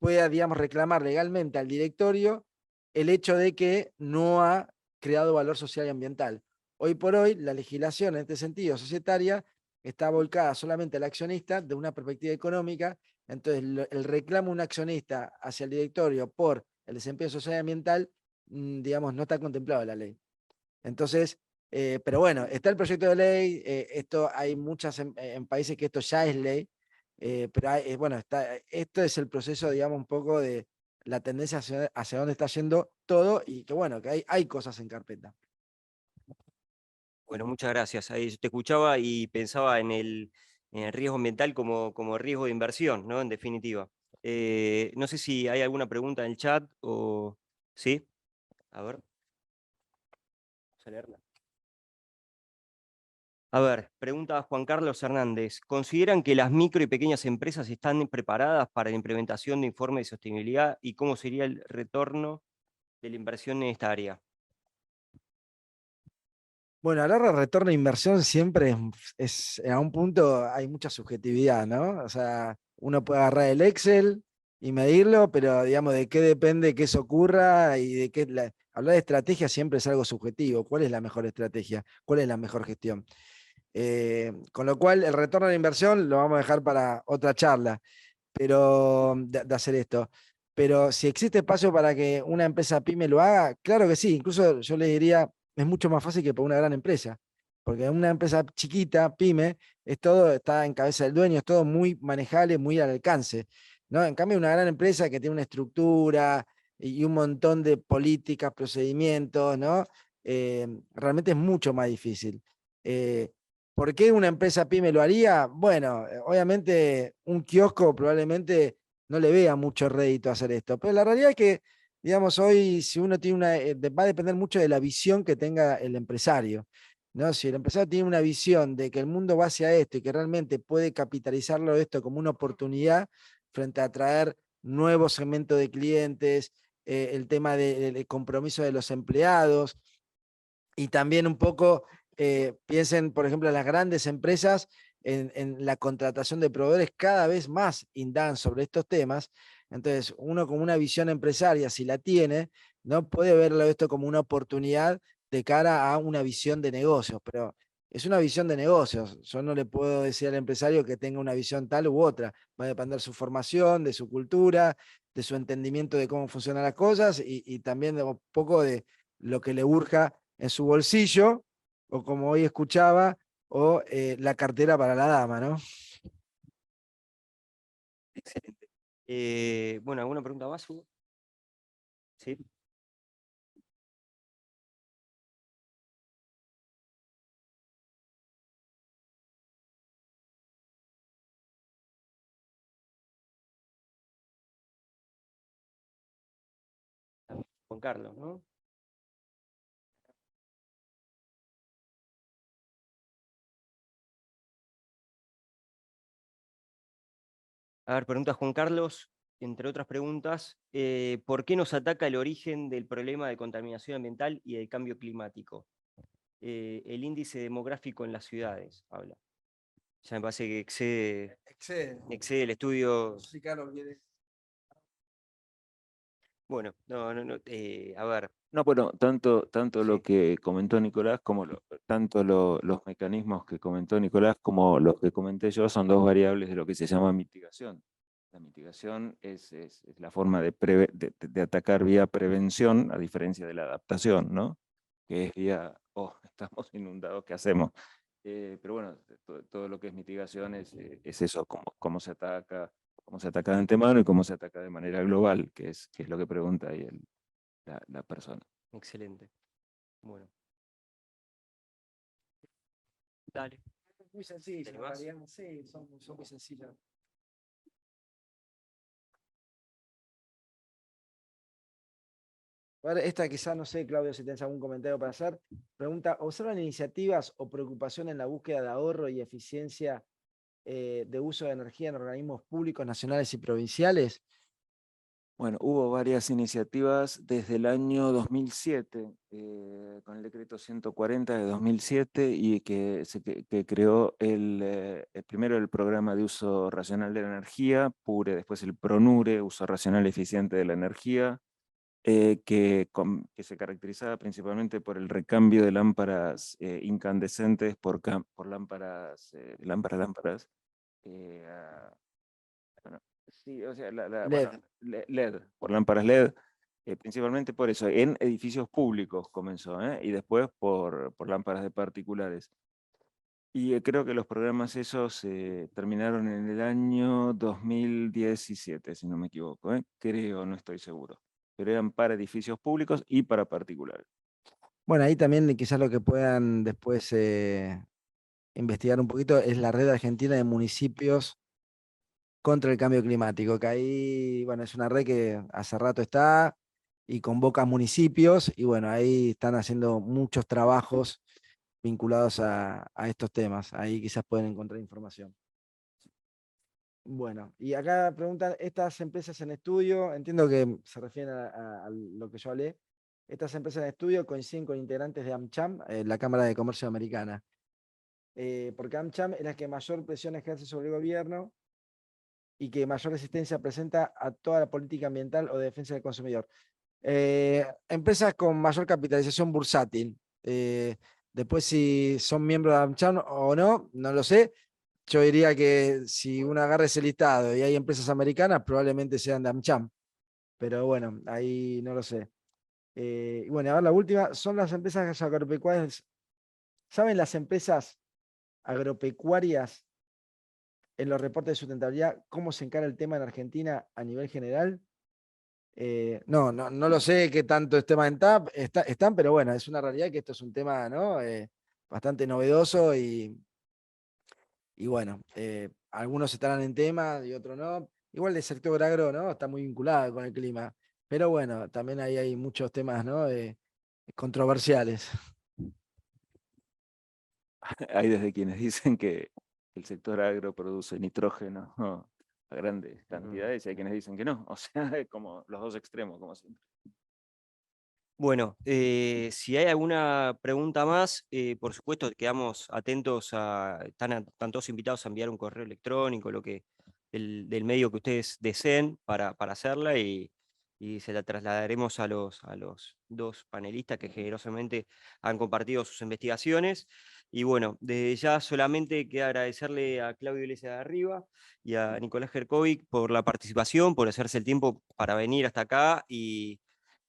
digamos, reclamar legalmente al directorio el hecho de que no ha creado valor social y ambiental. Hoy por hoy, la legislación en este sentido societaria está volcada solamente al accionista de una perspectiva económica. Entonces, el reclamo de un accionista hacia el directorio por el desempeño social y ambiental, digamos, no está contemplado en la ley. Entonces, pero bueno, está el proyecto de ley, esto hay muchas en países que esto ya es ley, pero bueno, esto es el proceso, digamos, un poco de la tendencia hacia dónde está yendo todo y que bueno, que hay cosas en carpeta. Bueno, muchas gracias. Ahí yo te escuchaba y pensaba en el riesgo ambiental como riesgo de inversión, ¿no? En definitiva. No sé si hay alguna pregunta en el chat o... ¿Sí? A ver. Vamos a leerla. A ver, pregunta Juan Carlos Hernández. ¿Consideran que las micro y pequeñas empresas están preparadas para la implementación de informes de sostenibilidad y cómo sería el retorno de la inversión en esta área? Bueno, hablar de retorno de inversión siempre a un punto hay mucha subjetividad, ¿no? O sea, uno puede agarrar el Excel y medirlo, pero digamos, de qué depende que eso ocurra y de qué... hablar de estrategia siempre es algo subjetivo. ¿Cuál es la mejor estrategia? ¿Cuál es la mejor gestión? Con lo cual, el retorno de la inversión lo vamos a dejar para otra charla, pero de hacer esto. Pero si existe espacio para que una empresa pyme lo haga, claro que sí. Incluso yo le diría, es mucho más fácil que para una gran empresa. Porque una empresa chiquita, pyme, es todo, está en cabeza del dueño, es todo muy manejable, muy al alcance, ¿no? En cambio, una gran empresa que tiene una estructura y un montón de políticas, procedimientos, ¿no? Realmente es mucho más difícil. Eh, ¿Por qué una empresa pyme lo haría? Bueno, obviamente un kiosco probablemente no le vea mucho rédito hacer esto, pero la realidad es que, digamos, hoy si uno tiene va a depender mucho de la visión que tenga el empresario, ¿no? Si el empresario tiene una visión de que el mundo va hacia esto y que realmente puede capitalizarlo esto como una oportunidad frente a atraer nuevos segmentos de clientes, el tema del compromiso de los empleados y también un poco piensen, por ejemplo, en las grandes empresas, en la contratación de proveedores cada vez más indagan sobre estos temas. Entonces, uno con una visión empresaria, si la tiene, no puede verlo esto como una oportunidad de cara a una visión de negocios, pero es una visión de negocios. Yo no le puedo decir al empresario que tenga una visión tal u otra. Va a depender de su formación, de su cultura, de su entendimiento de cómo funcionan las cosas y también de un poco de lo que le urja en su bolsillo, o como hoy escuchaba, o la cartera para la dama, ¿no? Excelente. Bueno, ¿alguna pregunta más, Hugo? Sí. Juan Carlos, ¿no? A ver, pregunta Juan Carlos, entre otras preguntas, ¿por qué nos ataca el origen del problema de contaminación ambiental y del cambio climático? El índice demográfico en las ciudades, habla. Ya me parece que excede el estudio. Sí, claro, Bueno, a ver, No, bueno, tanto lo sí, que comentó Nicolás como los mecanismos que comentó Nicolás como los que comenté yo son dos variables de lo que se llama mitigación. La mitigación es la forma de atacar vía prevención, a diferencia de la adaptación, ¿no? Que es vía, oh, estamos inundados, ¿qué hacemos? Pero bueno, todo lo que es mitigación es eso, cómo se ataca de antemano y cómo se ataca de manera global, que es lo que pregunta ahí la persona. excelente. Bueno, dale. muy sencillo, ¿Te en animás? realidad, sí, son muy sencillos. A ver, esta quizá, no sé, Claudio, si tienes algún comentario para hacer. Pregunta, ¿observan iniciativas o preocupación en la búsqueda de ahorro y eficiencia de uso de energía en organismos públicos nacionales y provinciales? Bueno, hubo varias iniciativas desde el año 2007, con el decreto 140 de 2007, y que creó primero el programa de uso racional de la energía, PURE, después el PRONURE, uso racional y eficiente de la energía, que se caracterizaba principalmente por el recambio de lámparas incandescentes por lámparas. Bueno, sí, o sea, LED. LED, por lámparas LED, principalmente por eso, en edificios públicos comenzó, y después por lámparas de particulares. Y creo que los programas esos terminaron en el año 2017, si no me equivoco, creo, no estoy seguro, pero eran para edificios públicos y para particulares. Bueno, ahí también quizás lo que puedan después investigar un poquito es la red argentina de municipios contra el cambio climático, que ahí, bueno, es una red que hace rato está y convoca municipios y bueno, ahí están haciendo muchos trabajos vinculados a estos temas. Ahí quizás pueden encontrar información. Bueno, y acá preguntan, estas empresas en estudio, entiendo que se refieren a lo que yo hablé, estas empresas en estudio coinciden con integrantes de AmCham, la Cámara de Comercio Americana, porque AmCham es la que mayor presión ejerce sobre el gobierno y que mayor resistencia presenta a toda la política ambiental o de defensa del consumidor. Empresas con mayor capitalización bursátil. Después, si son miembros de AmCham o no, no lo sé. Yo diría que si uno agarra ese listado y hay empresas americanas, probablemente sean de AmCham. Pero bueno, ahí no lo sé. Y bueno, a ver, la última, son las empresas agropecuarias. ¿Saben las empresas agropecuarias en los reportes de sustentabilidad cómo se encara el tema en Argentina a nivel general? No lo sé qué tanto tema en TAP están, pero bueno, es una realidad que esto es un tema, ¿no? Bastante novedoso y bueno, algunos estarán en tema y otros no. Igual el sector agro, ¿no? Está muy vinculado con el clima. Pero bueno, también ahí hay muchos temas, ¿no? Controversiales. Hay desde quienes dicen que el sector agro produce nitrógeno a grandes cantidades y hay quienes dicen que no. O sea, es como los dos extremos, como siempre. Bueno, si hay alguna pregunta más, por supuesto quedamos atentos están todos invitados a enviar un correo electrónico, del medio que ustedes deseen para hacerla y se la trasladaremos a los dos panelistas que generosamente han compartido sus investigaciones. Y bueno, desde ya solamente queda agradecerle a Claudio Iglesias de Arriba y a Nicolás Jerkovic por la participación, por hacerse el tiempo para venir hasta acá y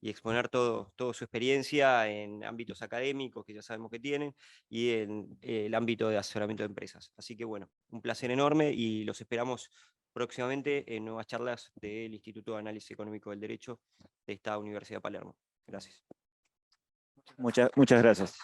exponer toda su experiencia en ámbitos académicos que ya sabemos que tienen y en el ámbito de asesoramiento de empresas. Así que bueno, un placer enorme y los esperamos próximamente en nuevas charlas del Instituto de Análisis Económico del Derecho de esta Universidad de Palermo. Gracias. Muchas gracias.